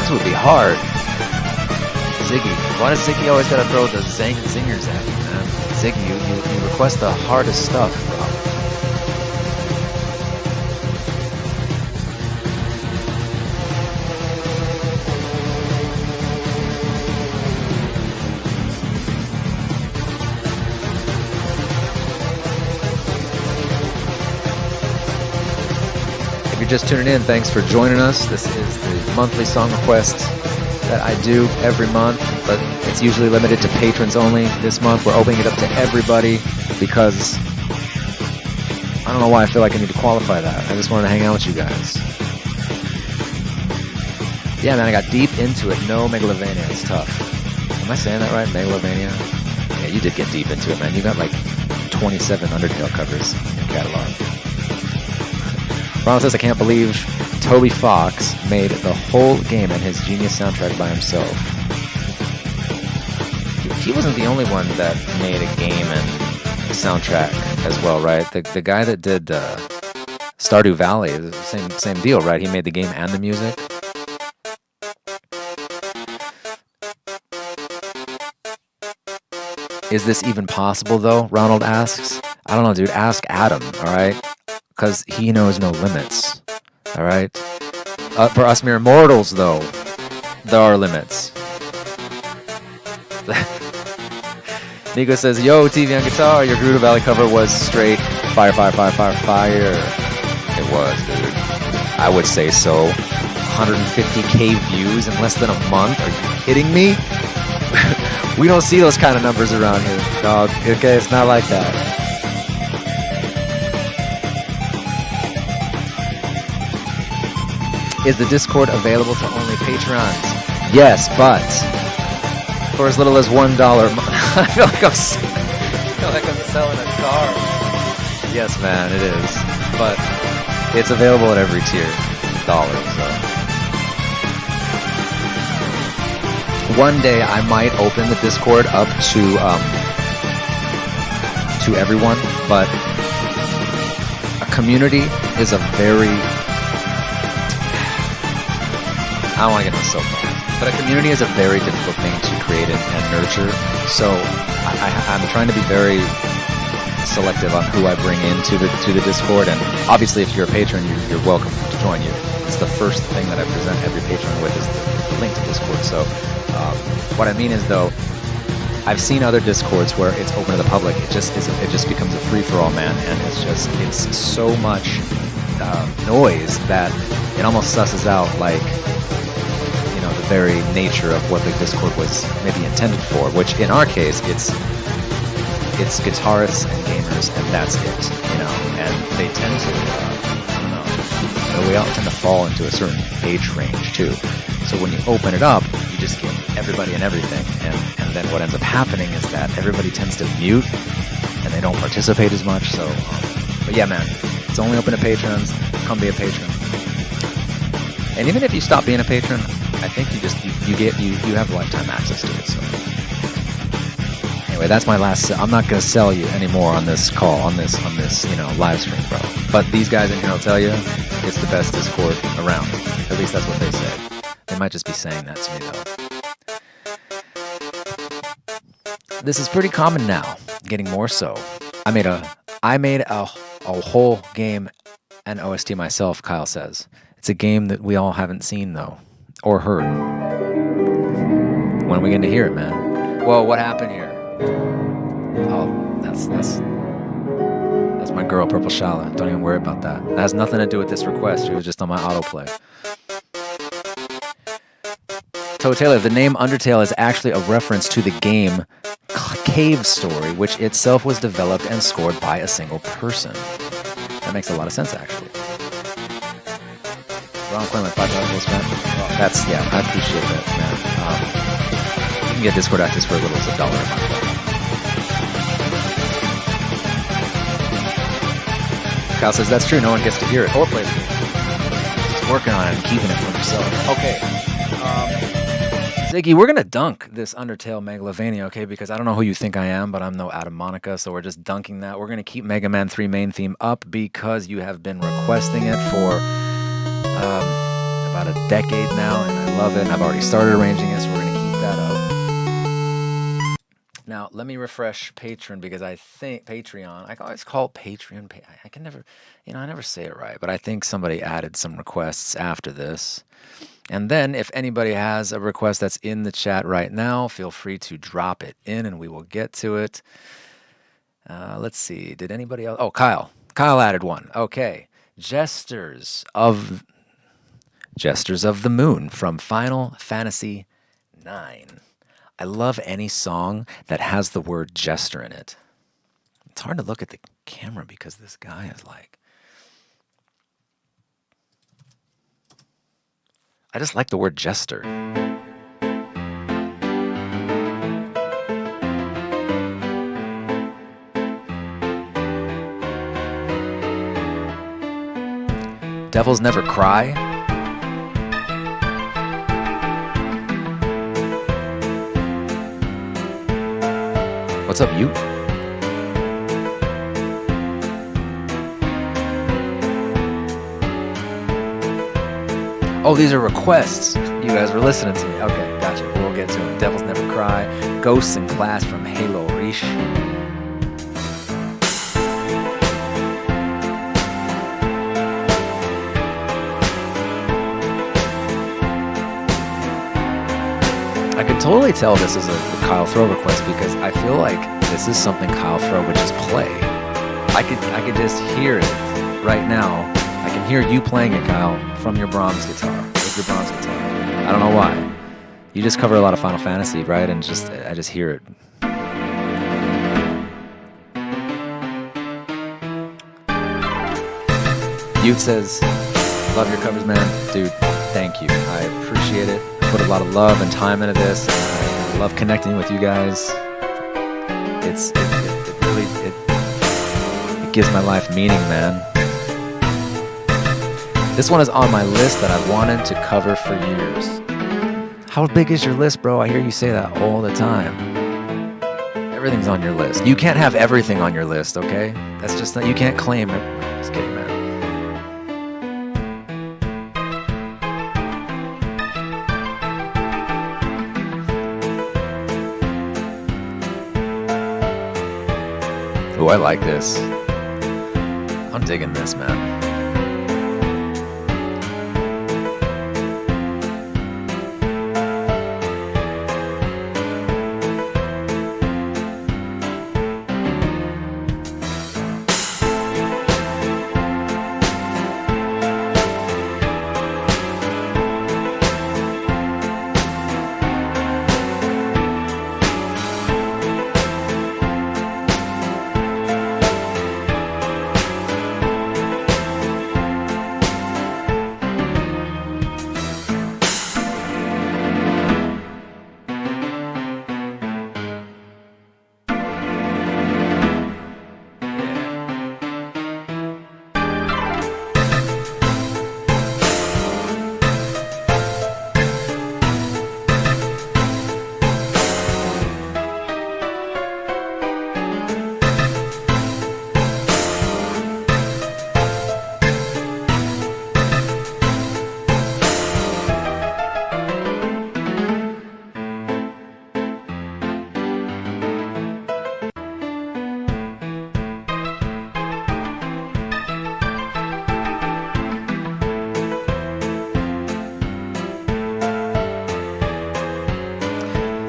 This would be hard. Ziggy. Why does Ziggy always gotta throw the zingers at me, man? Ziggy, you request the hardest stuff, bro. If you're just tuning in, thanks for joining us. This is the monthly song request that I do every month, but it's usually limited to patrons only. This month we're opening it up to everybody because I don't know why I feel like I need to qualify that. I just wanted to hang out with you guys. Yeah, man, I got deep into it. No, Megalovania, it's tough. Am I saying that right? Megalovania? Yeah, you did get deep into it, man. You got 27 Undertale covers in your catalog. Ronald says, I can't believe Toby Fox made the whole game and his genius soundtrack by himself. He wasn't the only one that made a game and a soundtrack as well, right? The guy that did Stardew Valley, same deal, right? He made the game and the music. Is this even possible, though? Ronald asks. I don't know, dude. Ask Adam, all right? Because he knows no limits, all right? For us mere mortals, though, there are limits. Nico says, yo, TV on guitar, your Gerudo Valley cover was straight fire. It was, dude. I would say so. 150K views in less than a month? Are you kidding me? We don't see those kind of numbers around here, dog. Okay, it's not like that. Is the Discord available to only patrons? Yes, but for as little as $1 a month. I feel like I'm selling a car. Yes, man, it is. But it's available at every tier. Dollars, so. One day I might open the Discord up to everyone, but a community is a very, I don't want to get into soapbox, but a community is a very difficult thing to create and nurture. So I'm trying to be very selective on who I bring into the Discord, and obviously if you're a patron, you're welcome to join. It's the first thing that I present every patron with is the link to Discord. So what I mean is, though, I've seen other Discords where it's open to the public. It just becomes a free-for-all, man, and it's so much noise that it almost susses out, like, you know, the very nature of what the Discord was maybe intended for. Which in our case, it's guitarists and gamers, and that's it, you know. And they tend to, I don't know, we all tend to fall into a certain age range too. So when you open it up, you just get everybody and everything, and then what ends up happening is that everybody tends to mute, and they don't participate as much. So, but yeah, man, it's only open to patrons. Come be a patron. And even if you stop being a patron, I think you have lifetime access to it. So anyway, that's my last. I'm not gonna sell you anymore on this call, on this live stream, bro. But these guys in here will tell you it's the best Discord around. At least that's what they say. They might just be saying that to me, though. This is pretty common now, getting more so. I made a whole game and OST myself, Kyle says. It's a game that we all haven't seen, though, or heard. When are we going to hear it, man? Well, what happened here? Oh, that's my girl, Purple Shala. Don't even worry about that. That has nothing to do with this request. It was just on my autoplay. So Taylor, the name Undertale is actually a reference to the game Cave Story, which itself was developed and scored by a single person. That makes a lot of sense, actually. Ron Quinlan, $5 man. That's, yeah, I appreciate that, man. You can get Discord access for as little as $1 a month. Kyle says, that's true, no one gets to hear it or play the game. Just working on it and keeping it for himself. Okay. Ziggy, we're going to dunk this Undertale Megalovania, okay? Because I don't know who you think I am, but I'm no Adam Monica, so we're just dunking that. We're going to keep Mega Man 3 main theme up because you have been requesting it for about a decade now, and I love it, and I've already started arranging it, so we're going to keep that up. Now, let me refresh Patreon, because I think Patreon, I always call it Patreon. I can never, I never say it right, but I think somebody added some requests after this. And then if anybody has a request that's in the chat right now, feel free to drop it in and we will get to it. Let's see. Did anybody else? Oh, Kyle. Kyle added one. Okay. Jesters of the Moon from Final Fantasy IX. I love any song that has the word jester in it. It's hard to look at the camera because this guy is like... I just like the word jester. Devils Never Cry. What's up, you? Oh, these are requests. You guys were listening to me. Okay, gotcha. We'll get to them. Devils Never Cry. Ghosts in Class from Halo Reach. I could totally tell this is a Kyle Throw request because I feel like this is something Kyle Throw would just play. I could just hear it right now. I can hear you playing it, Kyle, from your Brahms guitar, with your Brahms guitar. I don't know why. You just cover a lot of Final Fantasy, right? And I just hear it. Youth says, love your covers, man. Dude, thank you. I appreciate it. I put a lot of love and time into this. I love connecting with you guys. It really gives my life meaning, man. This one is on my list that I've wanted to cover for years. How big is your list, bro? I hear you say that all the time. Everything's on your list. You can't have everything on your list, okay? That's just not, you can't claim it. Just kidding, man. Oh, I like this. I'm digging this, man.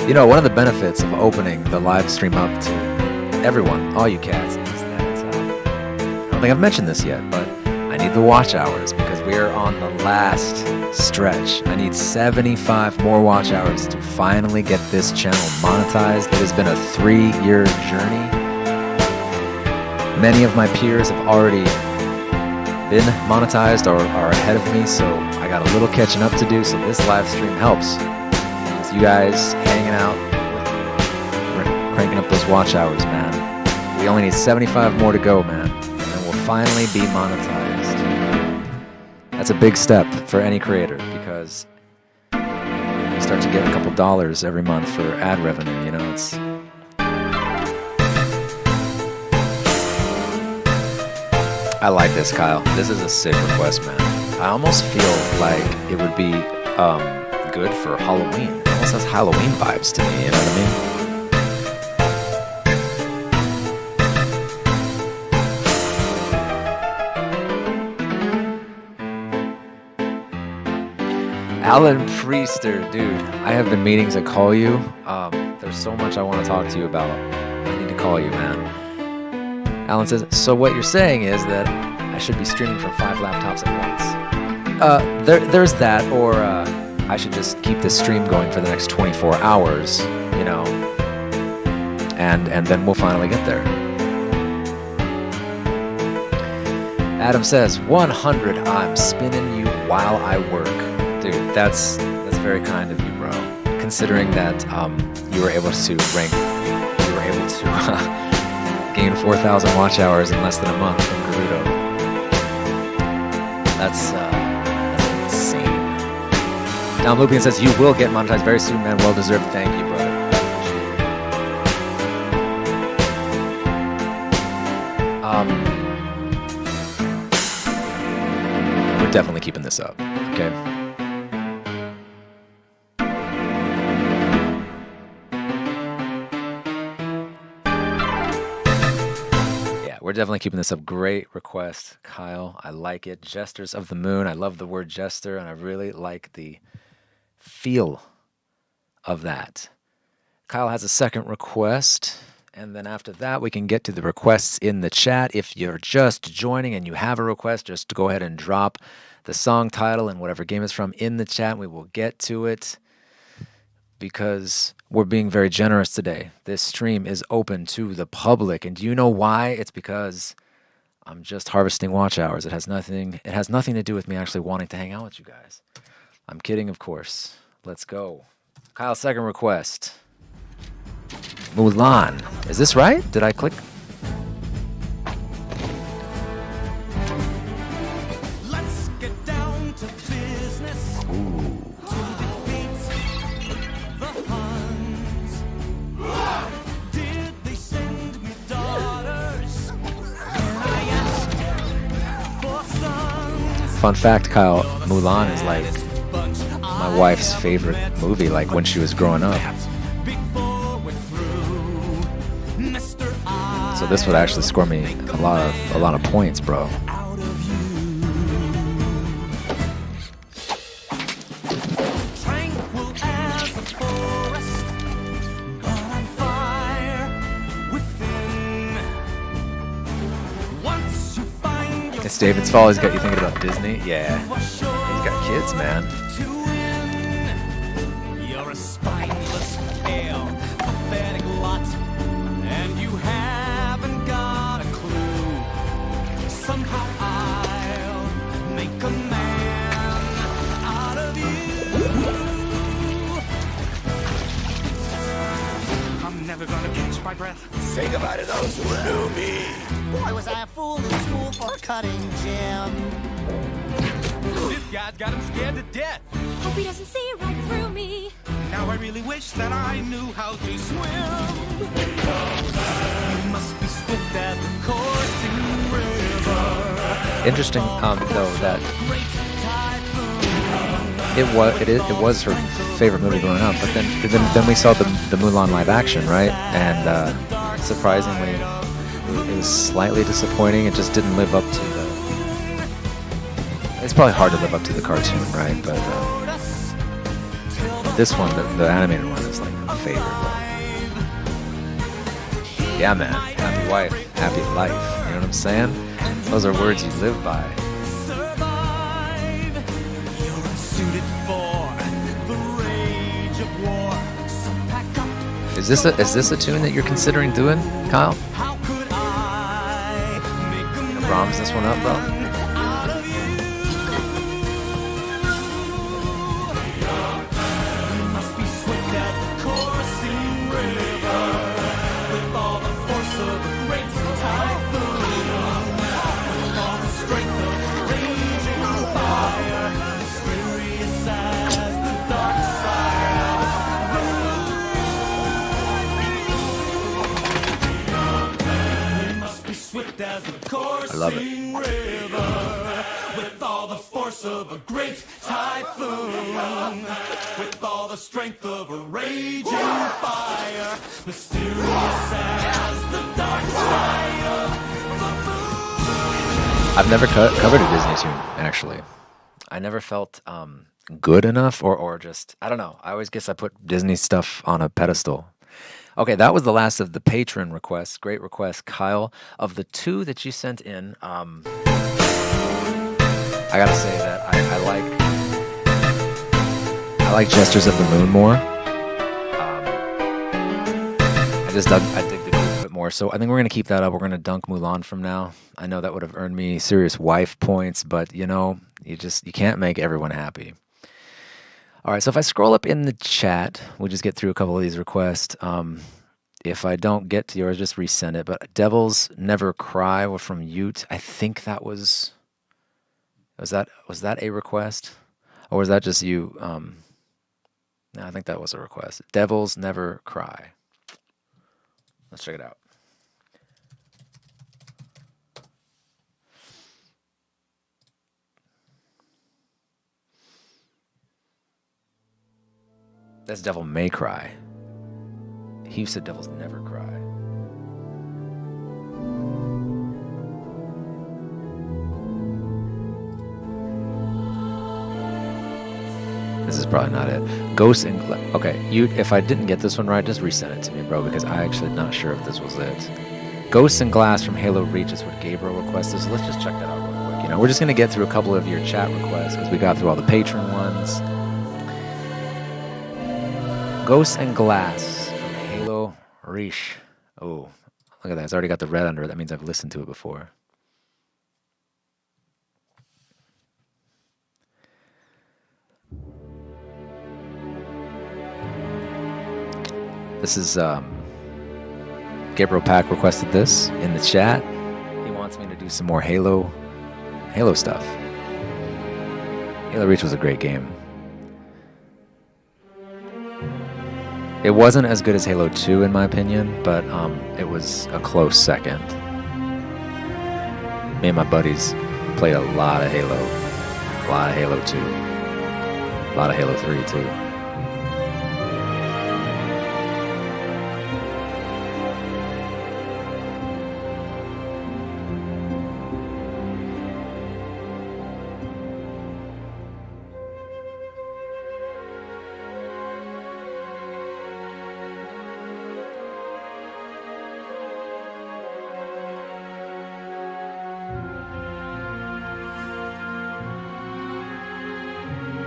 You know, one of the benefits of opening the live stream up to everyone, all you cats, is that I don't think I've mentioned this yet, but I need the watch hours because we're on the last stretch. I need 75 more watch hours to finally get this channel monetized. It has been a 3-year journey. Many of my peers have already been monetized or are ahead of me, so I got a little catching up to do, so this live stream helps. You guys hanging out with me, cranking up those watch hours, man. We only need 75 more to go, man, and then we'll finally be monetized. That's a big step for any creator because you start to get a couple dollars every month for ad revenue, you know, it's... I like this, Kyle. This is a sick request, man. I almost feel like it would be good for Halloween. It almost has Halloween vibes to me, you know what I mean? Alan Priester, dude, I have been meaning to call you. There's so much I want to talk to you about. I need to call you, man. Alan says, so what you're saying is that I should be streaming from 5 laptops at once. There's that, or I should just keep this stream going for the next 24 hours, you know, and then we'll finally get there. Adam says, 100, I'm spinning you while I work. Dude, that's very kind of you, bro. Considering that you were able to gain 4,000 watch hours in less than a month from Gerudo. That's insane. Now Lupian says, you will get monetized very soon, man. Well deserved. Thank you, brother. We're definitely keeping this up, okay? definitely keeping this up. Great request, Kyle. I like it. Jesters of the Moon. I love the word jester, and I really like the feel of that. Kyle has a second request, and then after that, we can get to the requests in the chat. If you're just joining and you have a request, just go ahead and drop the song title and whatever game it's from in the chat. We will get to it because we're being very generous today. This stream is open to the public, and do you know why? It's because I'm just harvesting watch hours. It has nothing to do with me actually wanting to hang out with you guys. I'm kidding, of course. Let's go. Kyle's second request. Mulan. Is this right? Did I click? Let's get down to business. Ooh. To defeat the Huns. Did they send me daughters? And I asked for sons. Fun fact, Kyle, Mulan is like my wife's favorite movie, like when she was growing up. So this would actually score me a lot of points, bro. It's David's fault. He's got you thinking about Disney. Yeah, he's got kids, man. You're a spineless, pale, pathetic lot, and you haven't got a clue. Somehow I'll make a man out of you. I'm never gonna catch my breath. Say goodbye to those who knew me. Boy, was I a fool in school for cutting Jim. This guy's got him scared to death. Hope he doesn't see right through me. Now I really wish that I knew how to swim. You must be swift as the coursing river. Interesting, though, that it was her favorite movie growing up. But then we saw the Mulan live action, right? And surprisingly, it was slightly disappointing. It just didn't live up to the. It's probably hard to live up to the cartoon, right? But this one, the animated one, is like a favorite. Yeah, man. Happy wife, happy life. You know what I'm saying? Those are words you live by. Survive. You're unsuited for the rage of war. So pack up. Is this a tune that you're considering doing, Kyle? How could I make a man Brahms this one up, bro? out of you? You must be swift as the coursing river, with all the force of a great typhoon, with all the strength of raging fire, mysterious as the dark side of the moon. You must be swift as the coursing love it. river, with all the force of a great typhoon, with all the strength of a raging fire, mysterious as the dark side of the moon. I've never covered a Disney tune, actually. I never felt good enough, or just, I don't know. I always guess I put Disney stuff on a pedestal. Okay, that was the last of the patron requests. Great request, Kyle. Of the two that you sent in, I gotta say that I like Jesters of the Moon more. I dig the group a bit more. So I think we're gonna keep that up. We're gonna dunk Mulan from now. I know that would have earned me serious wife points, but you know, you can't make everyone happy. All right, so if I scroll up in the chat, we'll just get through a couple of these requests. If I don't get to yours, just resend it. But Devils Never Cry were from Ute. I think that was that a request? Or was that just you? No, I think that was a request. Devils Never Cry. Let's check it out. That's Devil May Cry. He said Devils Never Cry. This is probably not it. Ghosts and okay, you. If I didn't get this one right, just resend it to me, bro, because I actually not sure if this was it. Ghosts and Glass from Halo Reach is what Gabriel requested. So let's just check that out real quick. You know, we're just gonna get through a couple of your chat requests because we got through all the patron ones. Ghosts and Glass from Halo Reach. Oh, look at that! It's already got the red under it. That means I've listened to it before. This is Gabriel Pack requested this in the chat. He wants me to do some more Halo stuff. Halo Reach was a great game. It wasn't as good as Halo 2 in my opinion, but it was a close second. Me and my buddies played a lot of Halo 2, a lot of Halo 3 too.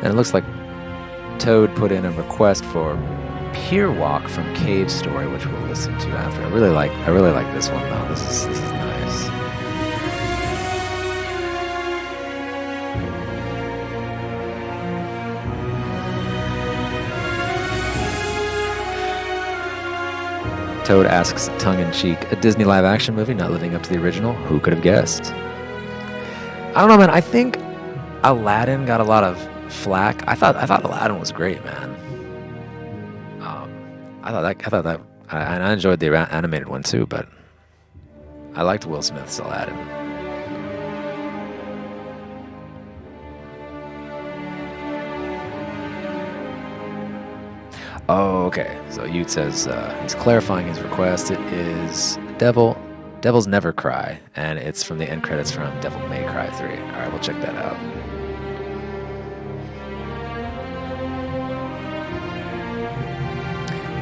And it looks like Toad put in a request for Pier Walk from Cave Story, which we'll listen to after. I really like this one though. This is nice. Toad asks tongue-in-cheek, a Disney live-action movie not living up to the original? Who could have guessed? I don't know, man. I think Aladdin got a lot of flack. I thought Aladdin was great, man. I enjoyed the animated one too, but I liked Will Smith's Aladdin. Oh, okay. So Ute says he's clarifying his request. It is Devils Never Cry, and it's from the end credits from Devil May Cry 3. All right, we'll check that out.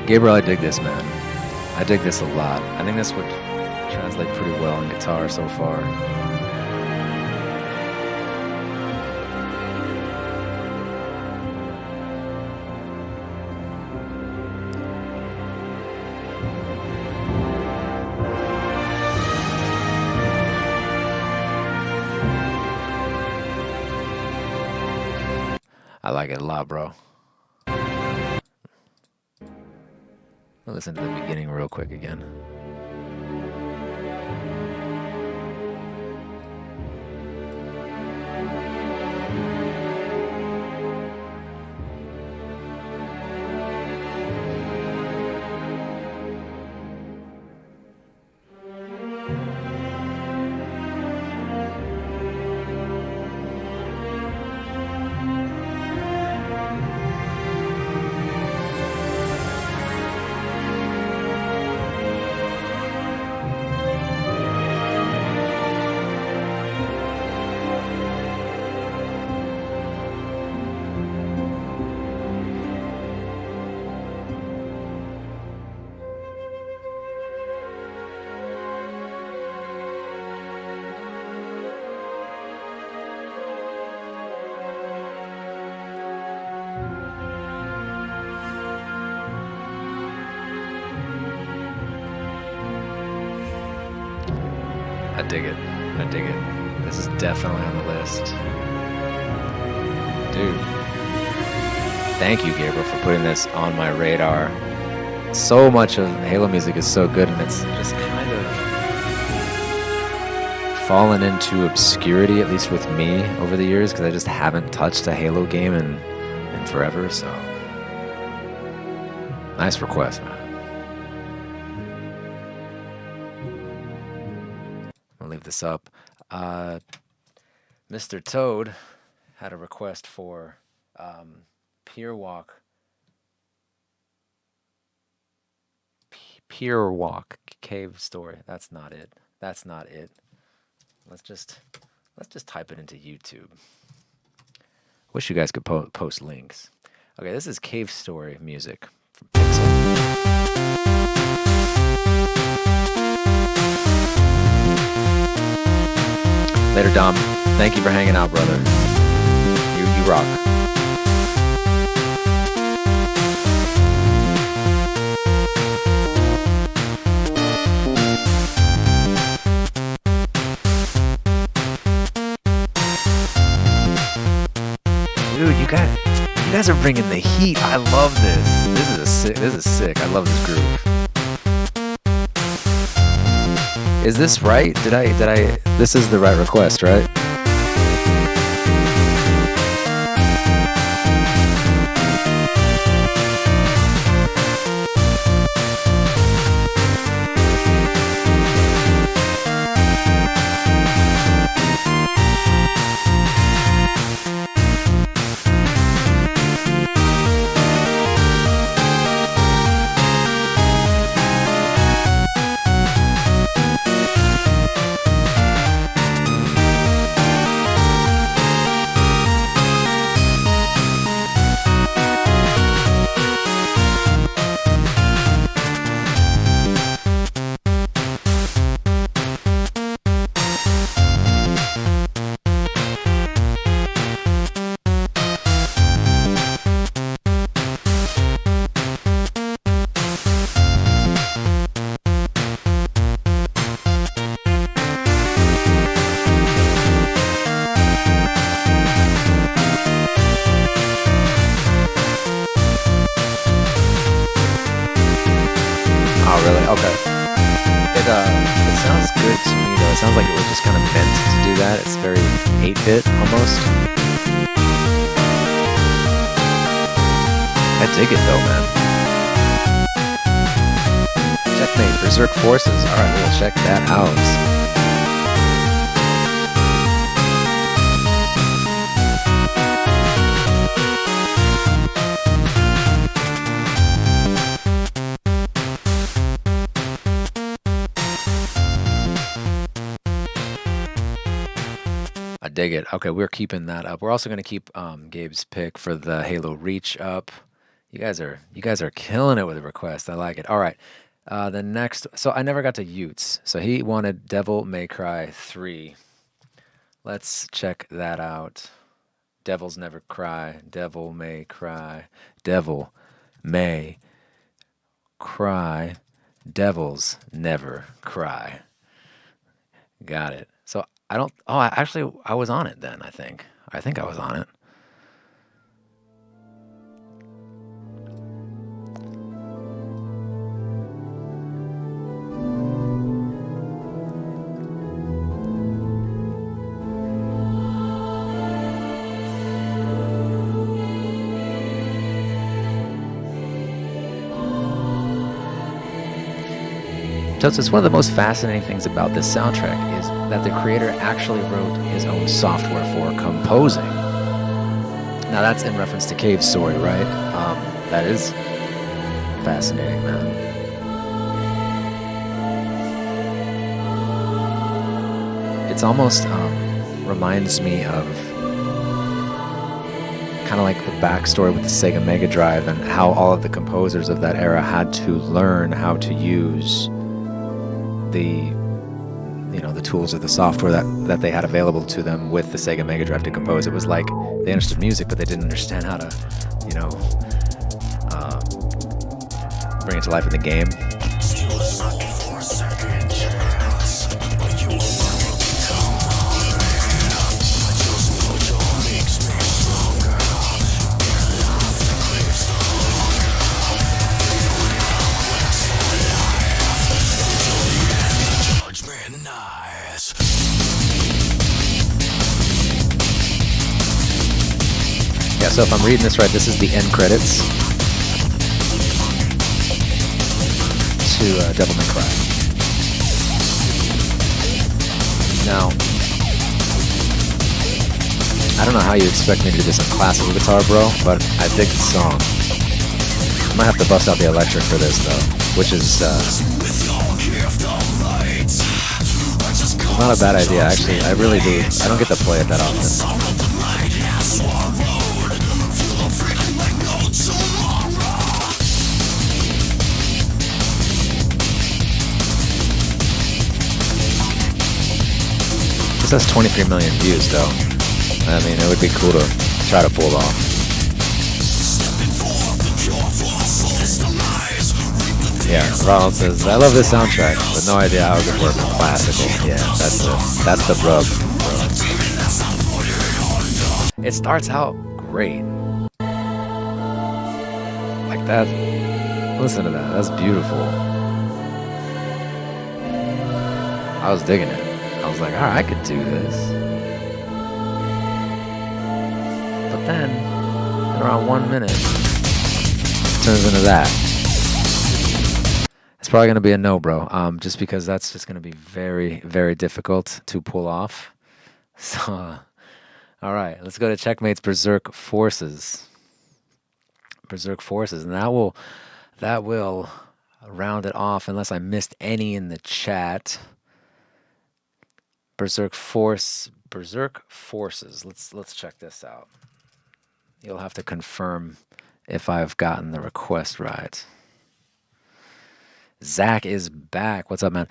Gabriel, I dig this, man. I dig this a lot. I think this would translate pretty well on guitar so far. I like it a lot, bro. I'll listen to the beginning real quick again. I dig it. I dig it. This is definitely on the list. Dude. Thank you, Gabriel, for putting this on my radar. So much of Halo music is so good, and it's just kind of fallen into obscurity, at least with me, over the years, because I just haven't touched a Halo game in forever, so... Nice request, man. I'll leave this up. Mr. Toad had a request for Pier Walk. Pier Walk Cave Story. That's not it. That's not it. Let's just type it into YouTube. Wish you guys could post links. Okay, this is Cave Story music from Pixel. Later, Dom. Thank you for hanging out, brother. You rock. Dude, you guys are bringing the heat. I love this. This is sick. I love this groove. Is this right? Did I this is the right request, right? It sounds good to me though. It sounds like it was just kind of meant to do that. It's very 8-bit almost. I dig it though, man. Checkmate, Berserk Forces. Alright, we'll check that out. I dig it. Okay, we're keeping that up. We're also going to keep Gabe's pick for the Halo Reach up. You guys are killing it with the request. I like it. All right. The next, so I never got to Utes. So he wanted Devil May Cry 3. Let's check that out. Devils never cry. Devil may cry. Devil may cry. Devils never cry. Got it. So I don't. Oh, I was on it then. I think I was on it. So it's one of the most fascinating things about this soundtrack is that the creator actually wrote his own software for composing. Now that's in reference to Cave Story, right? That is fascinating, man. It's almost reminds me of kind of like the backstory with the Sega Mega Drive and how all of the composers of that era had to learn how to use the tools or the software that they had available to them with the Sega Mega Drive to compose. It was like they understood music, but they didn't understand how to, bring it to life in the game. Yeah, so if I'm reading this right, this is the end credits to Devil May Cry. Now, I don't know how you expect me to do this on classical guitar, bro, but I dig the song. I might have to bust out the electric for this, though, which is not a bad idea, actually. I really do. I don't get to play it that often. This has 23 million views, though. I mean, it would be cool to try to pull it off. Yeah, Ronald says, I love this soundtrack, but no idea how it could work with classical. Yeah, that's the rub, bro. It starts out great. Like that. Listen to that. That's beautiful. I was digging it. I was like, all right, I could do this. But then, in around 1 minute, it turns into that. It's probably going to be a no, bro. Just because that's just going to be very, very difficult to pull off. So, all right, let's go to Checkmate's Berserk Forces. Berserk Forces, and that will round it off, unless I missed any in the chat. Berserk Forces. Let's check this out. You'll have to confirm if I've gotten the request right. Zach is back. What's up, man?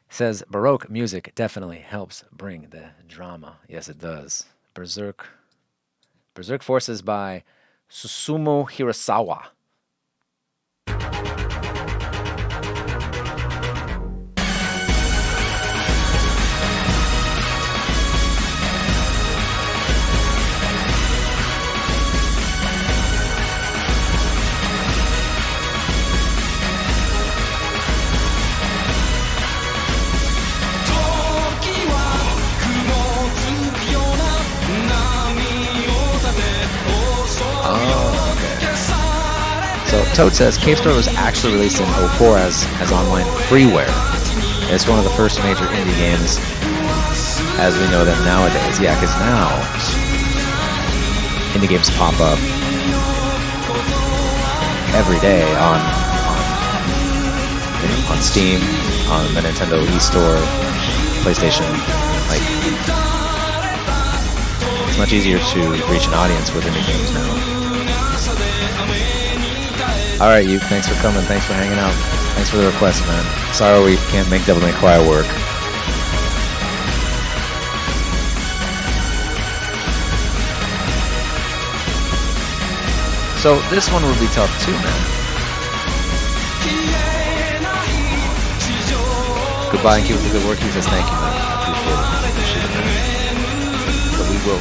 Says Baroque music definitely helps bring the drama. Yes, it does. Berserk Forces by Susumu Hirasawa. So Toad says Cave Story was actually released in 04 as online freeware. It's one of the first major indie games as we know them nowadays. Yeah, because now indie games pop up every day on Steam, on the Nintendo eStore, PlayStation. Like, it's much easier to reach an audience with indie games now. Alright, you. Thanks for coming. Thanks for hanging out. Thanks for the request, man. Sorry we can't make Devil May Cry work. So this one will be tough too, man. Goodbye and keep up the good work. He says thank you, man. I appreciate it, man. But we will.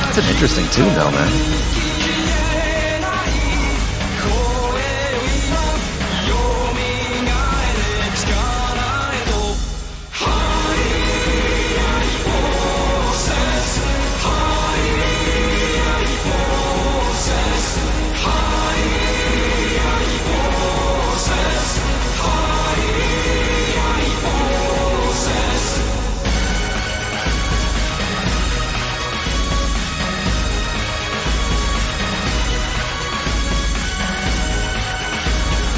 That's an interesting tune though, man.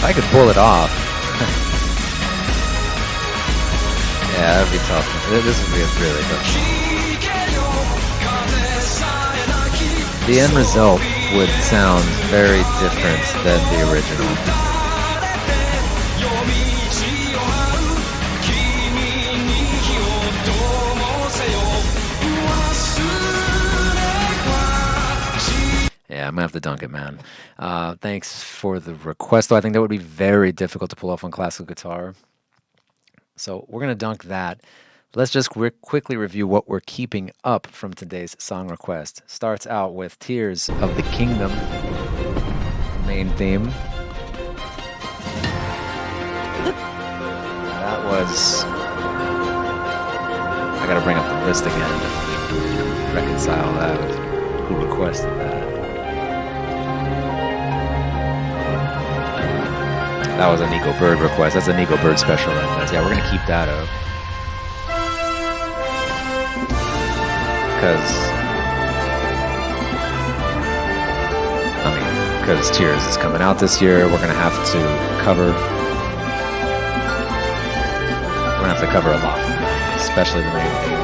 I could pull it off. Yeah, that'd be tough. This would be a really tough. The end result would sound very different than the original. Yeah, I'm gonna have to dunk it, man. Thanks for the request, though. I think that would be very difficult to pull off on classical guitar. So we're gonna dunk that. Let's just quickly review what we're keeping up from today's song request. Starts out with Tears of the Kingdom, main theme. That was... I gotta bring up the list again. Reconcile that with who requested that. That was a Nico Bird request. That's a Nico Bird special request. Yeah, we're gonna keep that up. Because, I mean, because Tears is coming out this year. We're gonna have to cover. We're gonna have to cover a lot, especially the main theme.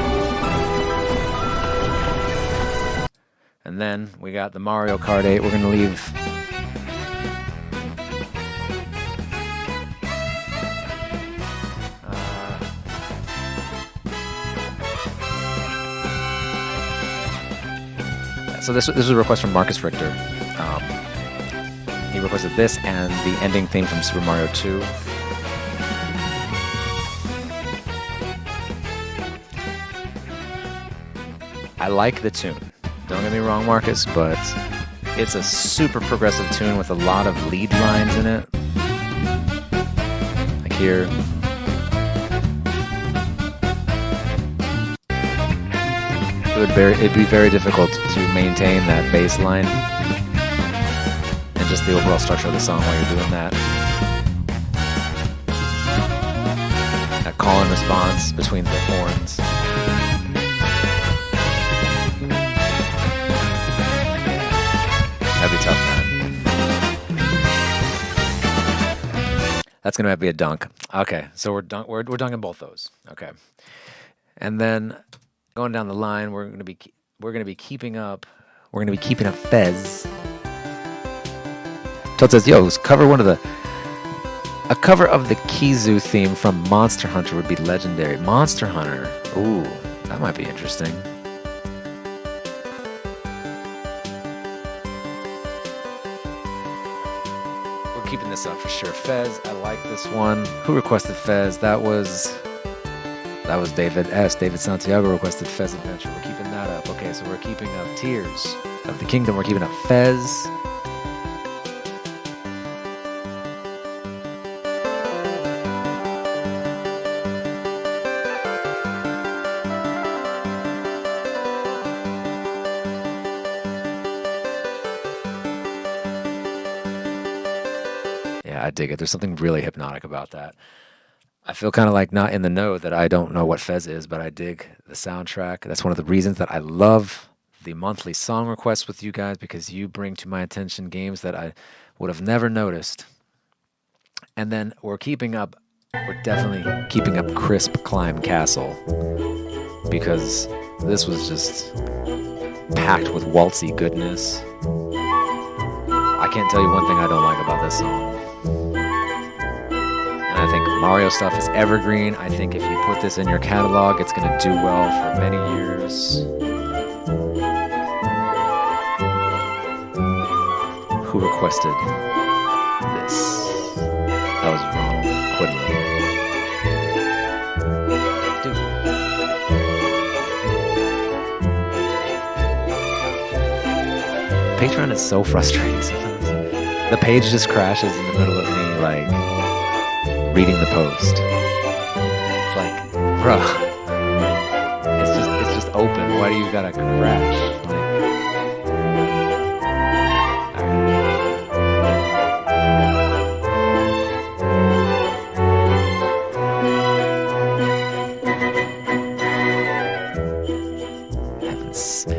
And then we got the Mario Kart 8. We're gonna leave. So this was a request from Marcus Richter. He requested this and the ending theme from Super Mario 2. I like the tune. Don't get me wrong, Marcus, but it's a super progressive tune with a lot of lead lines in it. Like here. It'd be very difficult to maintain that bass line and just the overall structure of the song while you're doing that. That call and response between the horns. That'd be tough, man. That's gonna have to be a dunk. Okay, so we're dunking both those. Okay, and then going down the line, we're gonna be keeping up Fez. Todd says, "Yo, cover a cover of the Kizu theme from Monster Hunter would be legendary." Monster Hunter, ooh, that might be interesting. We're keeping this up for sure. Fez, I like this one. Who requested Fez? That was David S. David Santiago requested Fez Adventure. We're keeping that up. Okay, so we're keeping up Tears of the Kingdom. We're keeping up Fez. Yeah, I dig it. There's something really hypnotic about that. I feel kind of like not in the know that I don't know what Fez is, but I dig the soundtrack. That's one of the reasons that I love the monthly song requests with you guys, because you bring to my attention games that I would have never noticed. And then we're definitely keeping up Crisp Climb Castle, because this was just packed with waltzy goodness. I can't tell you one thing I don't like about this song. I think Mario stuff is evergreen. I think if you put this in your catalog, it's going to do well for many years. Who requested this? That was Ronald Quinlan. Dude. Patreon is so frustrating sometimes. The page just crashes in the middle of me, like, reading the post. It's like, bruh, it's just open. Why do you gotta crash?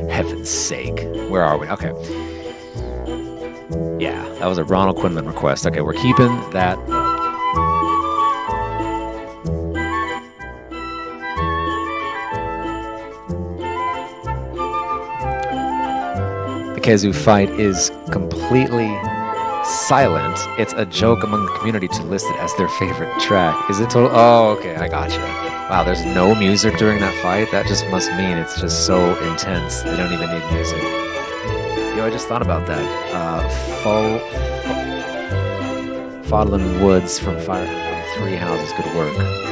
Heaven's sake. Where are we? Okay. Yeah, that was a Ronald Quinlan request. Okay, we're keeping that up. The Kazoo fight is completely silent. It's a joke among the community to list it as their favorite track. Is it total? Oh, okay, I gotcha. Wow, there's no music during that fight? That just must mean it's just so intense. They don't even need music. Yo, I just thought about that. Fodlin Woods from Fire Emblem Three Houses. Good work. Huh.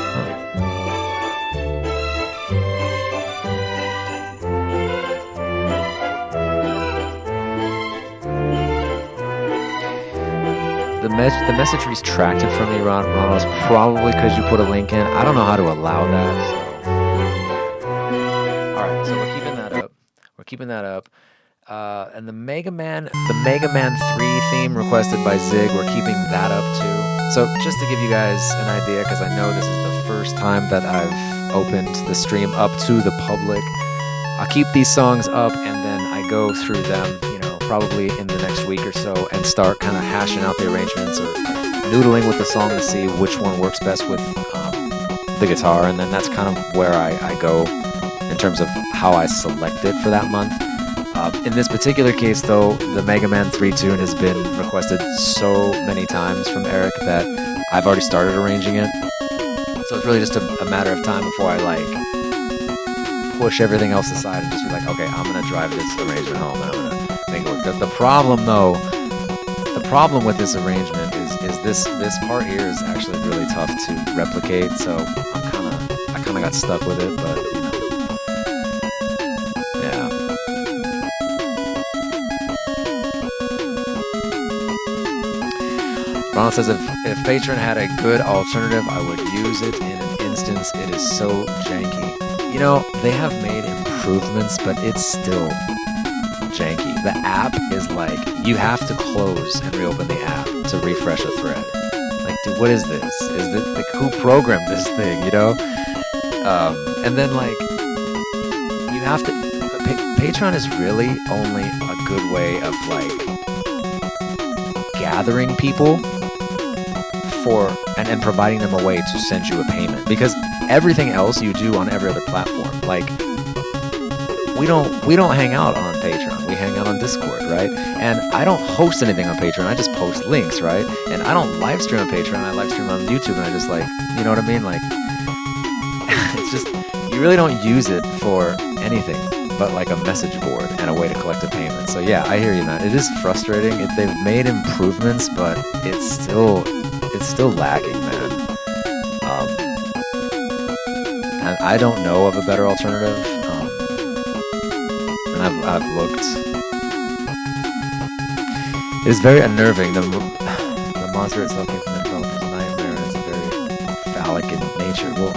The message retracted from me, Ronald, is probably because you put a link in. I don't know how to allow that. So. All right, so we're keeping that up. And the Mega Man 3 theme requested by Zig, we're keeping that up too. So just to give you guys an idea, because I know this is the first time that I've opened the stream up to the public, I'll keep these songs up and then I go through them, probably in the next week or so and start kind of hashing out the arrangements or noodling with the song to see which one works best with the guitar, and then that's kind of where I go in terms of how I select it for that month. In this particular case, though, the Mega Man 3 tune has been requested so many times from Eric that I've already started arranging it. So it's really just a matter of time before I like push everything else aside and just be like, okay, I'm gonna drive this arrangement home and I'm gonna make it work. The problem, though, the problem with this arrangement is this part here is actually really tough to replicate. So I kind of got stuck with it, but you know, yeah. Ronald says if Patron had a good alternative, I would use it in an instance. It is so janky. You know, they have made improvements, but it's still janky. The app is like, you have to close and reopen the app to refresh a thread. Like, dude, what is this? Is this like, who programmed this thing, you know? And then like, you have to, Patreon is really only a good way of like gathering people for and providing them a way to send you a payment, because everything else you do on every other platform, like we don't hang out on Patreon, we hang out on Discord, right? And I don't host anything on Patreon, I just post links, right? And I don't live stream on Patreon, I live stream on YouTube, and I just like, you know what I mean? Like, it's just, you really don't use it for anything but like a message board and a way to collect a payment. So yeah, I hear you, man. It is frustrating. They've made improvements, but it's still lacking, man. And I don't know of a better alternative. And I've looked. It is very unnerving. The monster itself came from the developer's nightmare, and it's a very phallic in nature. Well,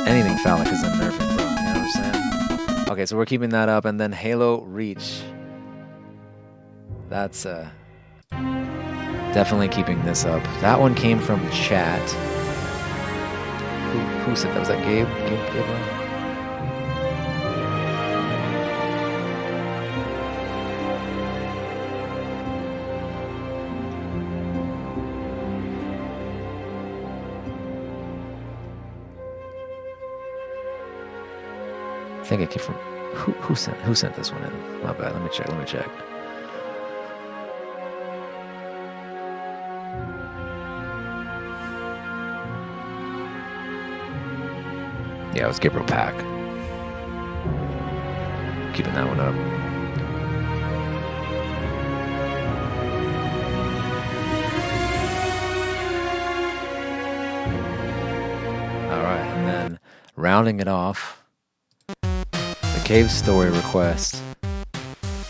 anything phallic is unnerving, bro. You know what I'm saying? Okay, so we're keeping that up, and then Halo Reach. That's definitely keeping this up. That one came from chat. Who said that? Was that Gabe? Gabriel? I think it came from who sent this one in? My bad. Let me check. Yeah, it was Gabriel Pack. Keeping that one up. All right, and then rounding it off, Cave Story request,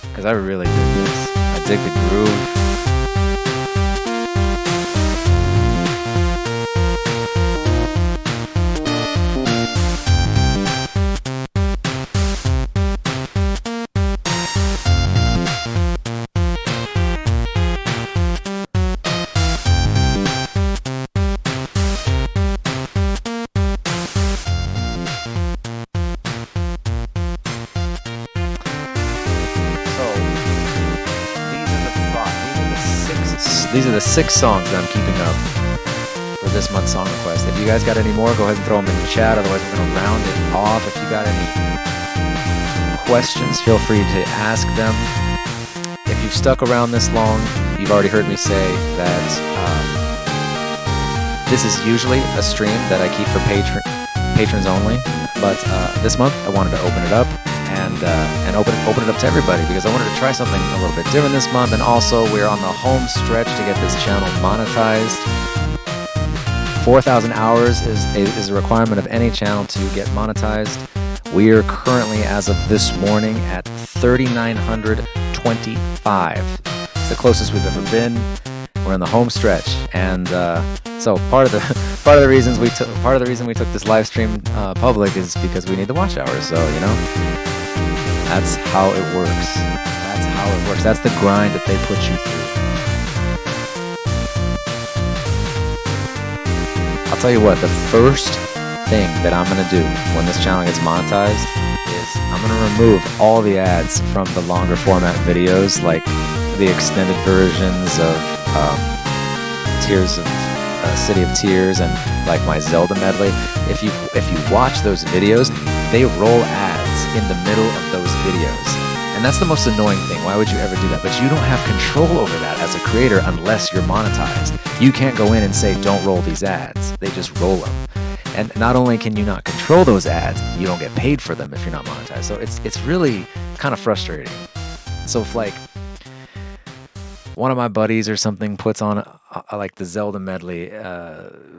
because I really dig this. I dig the groove. These are the 6 songs that I'm keeping up for this month's song request. If you guys got any more, go ahead and throw them in the chat. Otherwise, we're going to round it off. If you got any questions, feel free to ask them. If you've stuck around this long, you've already heard me say that this is usually a stream that I keep for patrons only. But this month, I wanted to open it up and open it up to everybody, because I wanted to try something a little bit different this month. And also, we're on the home stretch to get this channel monetized. 4,000 hours is a requirement of any channel to get monetized. We are currently, as of this morning, at 3,925. It's the closest we've ever been. We're in the home stretch, and so part of the reason we took this live stream public is because we need the watch hours. So you know, that's how it works. That's the grind that they put you through. I'll tell you what, the first thing that I'm going to do when this channel gets monetized is I'm going to remove all the ads from the longer format videos, like the extended versions of Tears of City of Tears and like my Zelda medley. If you watch those videos, they roll ads in the middle of those videos. And that's the most annoying thing. Why would you ever do that? But you don't have control over that as a creator unless you're monetized. You can't go in and say, don't roll these ads. They just roll them. And not only can you not control those ads, you don't get paid for them if you're not monetized. So it's really kind of frustrating. So if like one of my buddies or something puts on like the Zelda medley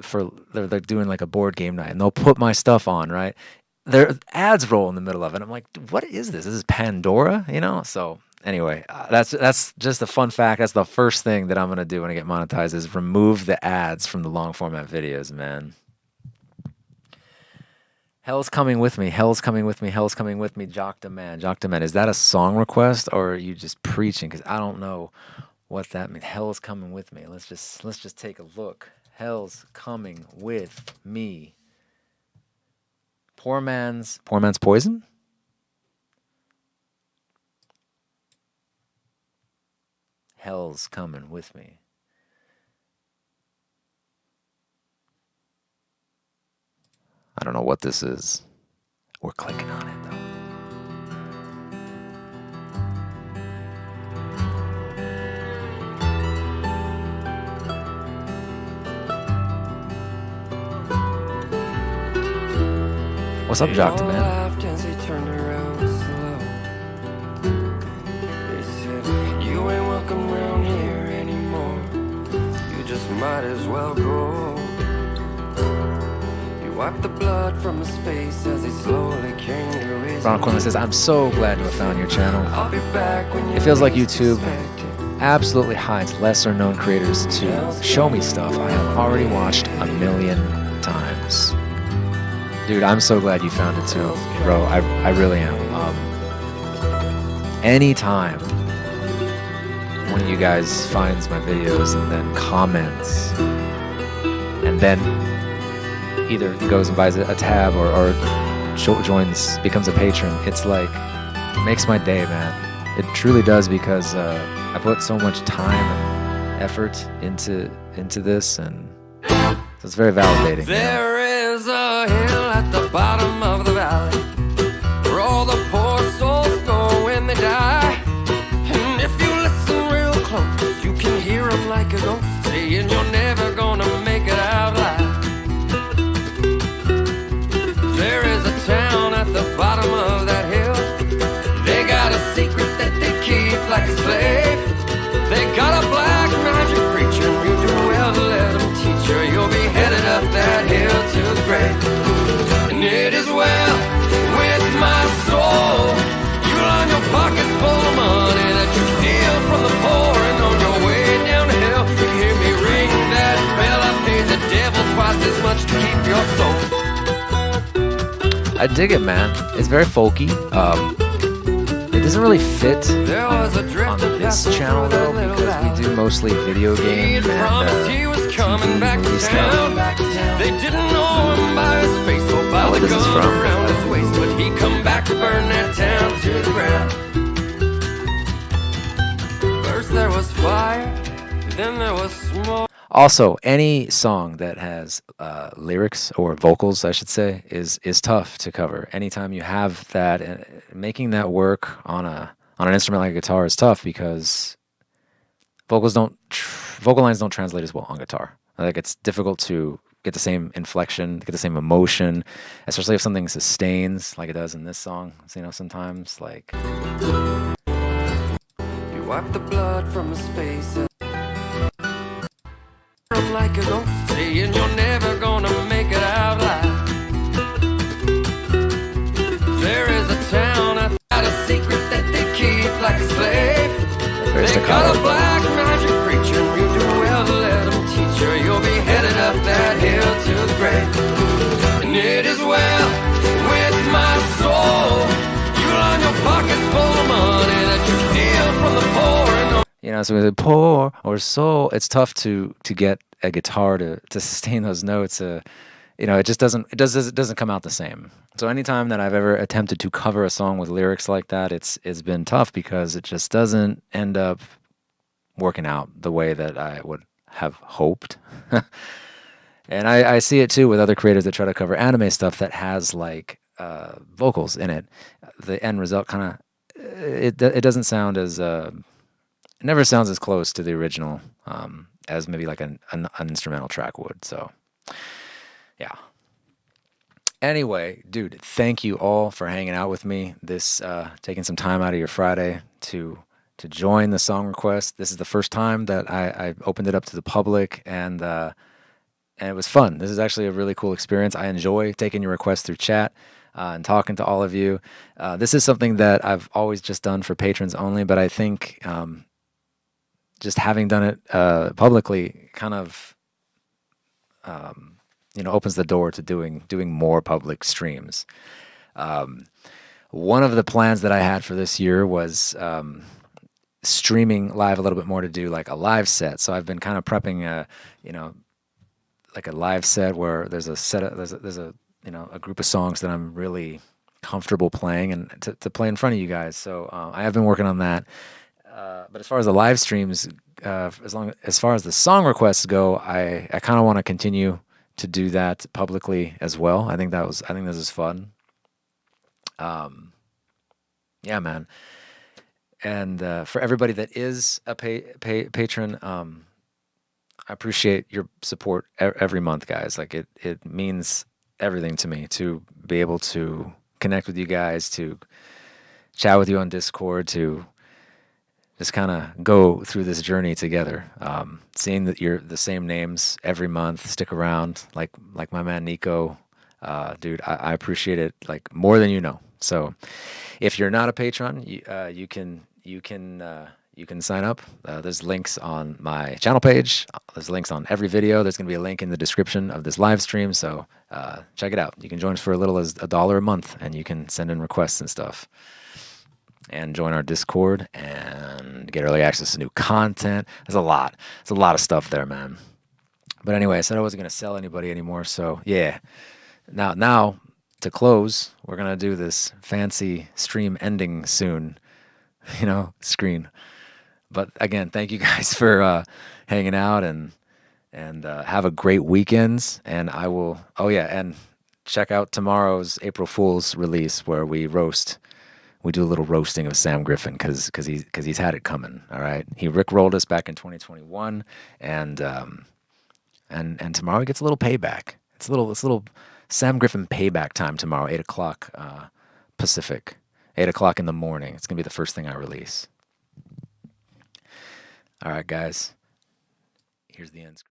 for they're doing like a board game night, and they'll put my stuff on, right? Their ads roll in the middle of it. I'm like, what is this? This is Pandora, you know? So anyway, that's just a fun fact. That's the first thing that I'm gonna do when I get monetized is remove the ads from the long format videos, man. Hell's coming with me. Hell's coming with me. Hell's coming with me. Jock Demand. Jock Demand. Is that a song request or are you just preaching? Because I don't know what that means. Hell's coming with me. Let's just take a look. Hell's coming with me. Poor man's poison? Hell's coming with me. I don't know what this is. We're clicking on it though. What's up, Jock Man? Laughed as he turned around slow. They said, you ain't welcome around here anymore. You just might as well go. He wiped the blood from his face as he slowly came to his Ron Quinlan says, I'm so glad to have found your channel. I'll be back when It feels like YouTube absolutely hides lesser known creators to show me stuff I have already watched a million times. Dude, I'm so glad you found it too, bro. I really am. Anytime one of you guys finds my videos and then comments and then either goes and buys a tab or joins, becomes a patron, it's like, it makes my day, man. It truly does, because I put so much time and effort into this, and so it's very validating. There is a hill at the bottom of the valley where all the poor souls go when they die. And if you listen real close, you can hear them like a ghost saying you're never gonna make it out alive. There is a town at the bottom of that hill. They got a secret that they keep like a slave. They got a black magic preacher, you do well to let them teach you. You'll be headed up that hill to the grave. And it is well with my soul. You line your pockets full of money that you steal from the poor. And on your way down the hill, you hear me ring that bell. I paid the devil twice as much to keep your soul. I dig it, man. It's very folky. It doesn't really fit There was a on drifter this passing channel through though, that little because we do valley. mostly video He game had promised and he was coming TV back to movie town. stuff. They didn't know him by his face or by Oh, the this is gun from- around his waist, but he come back to burn that town to the ground. First there was fire, then there was smoke. Also, any song that has lyrics or vocals, I should say, is tough to cover. Anytime you have that, making that work on an instrument like a guitar is tough, because vocal lines don't translate as well on guitar. Like, it's difficult to get the same inflection, get the same emotion, especially if something sustains like it does in this song. So, you know, sometimes like You wiped the blood from his face. I'm like a ghost saying you're never gonna make it out alive. There is a town that got a secret that they keep like a slave. very They got a staccato. black magic preacher, you do well to let them teach you. You'll be headed up that hill to the grave. And it is well with my soul. You line your pockets full of money that you steal from the poor. And You know, so with poor or soul, it's tough to get a guitar to sustain those notes. You know, it doesn't come out the same. So anytime that I've ever attempted to cover a song with lyrics like that, it's been tough, because it just doesn't end up working out the way that I would have hoped. And I see it too with other creators that try to cover anime stuff that has like vocals in it. The end result kind of it doesn't sound as it never sounds as close to the original as maybe like an instrumental track would. So yeah. Anyway, dude, thank you all for hanging out with me. This taking some time out of your Friday to join the song request. This is the first time that I opened it up to the public, and it was fun. This is actually a really cool experience. I enjoy taking your requests through chat and talking to all of you. This is something that I've always just done for patrons only, but I think just having done it publicly kind of opens the door to doing more public streams. One of the plans that I had for this year was streaming live a little bit more, to do like a live set. So I've been kind of prepping like a live set where there's a group of songs that I'm really comfortable playing and to play in front of you guys. So I have been working on that. But as far as the live streams, as far as the song requests go, I kind of want to continue to do that publicly as well. I think this is fun. Yeah, man. And for everybody that is a patron, I appreciate your support every month, guys. Like it means everything to me to be able to connect with you guys, to chat with you on Discord, to just kind of go through this journey together. Seeing that you're the same names every month, stick around, like my man Nico, dude, I appreciate it like more than you know. So if you're not a patron, you can sign up. There's links on my channel page. There's links on every video. There's going to be a link in the description of this live stream. So check it out. You can join us for as little as $1 a month, and you can send in requests and stuff. And join our Discord and get early access to new content. There's a lot of stuff there, man. But anyway, I said I wasn't going to sell anybody anymore. So yeah, now to close, we're going to do this fancy stream ending soon, screen. But again, thank you guys for hanging out and have a great weekend. And I will, and check out tomorrow's April Fool's release where we do a little roasting of Sam Griffin because he's had it coming. All right, he rickrolled us back in 2021, and tomorrow he gets a little payback. It's a little Sam Griffin payback time tomorrow, 8:00 Pacific, 8:00 in the morning. It's gonna be the first thing I release. All right, guys. Here's the end screen.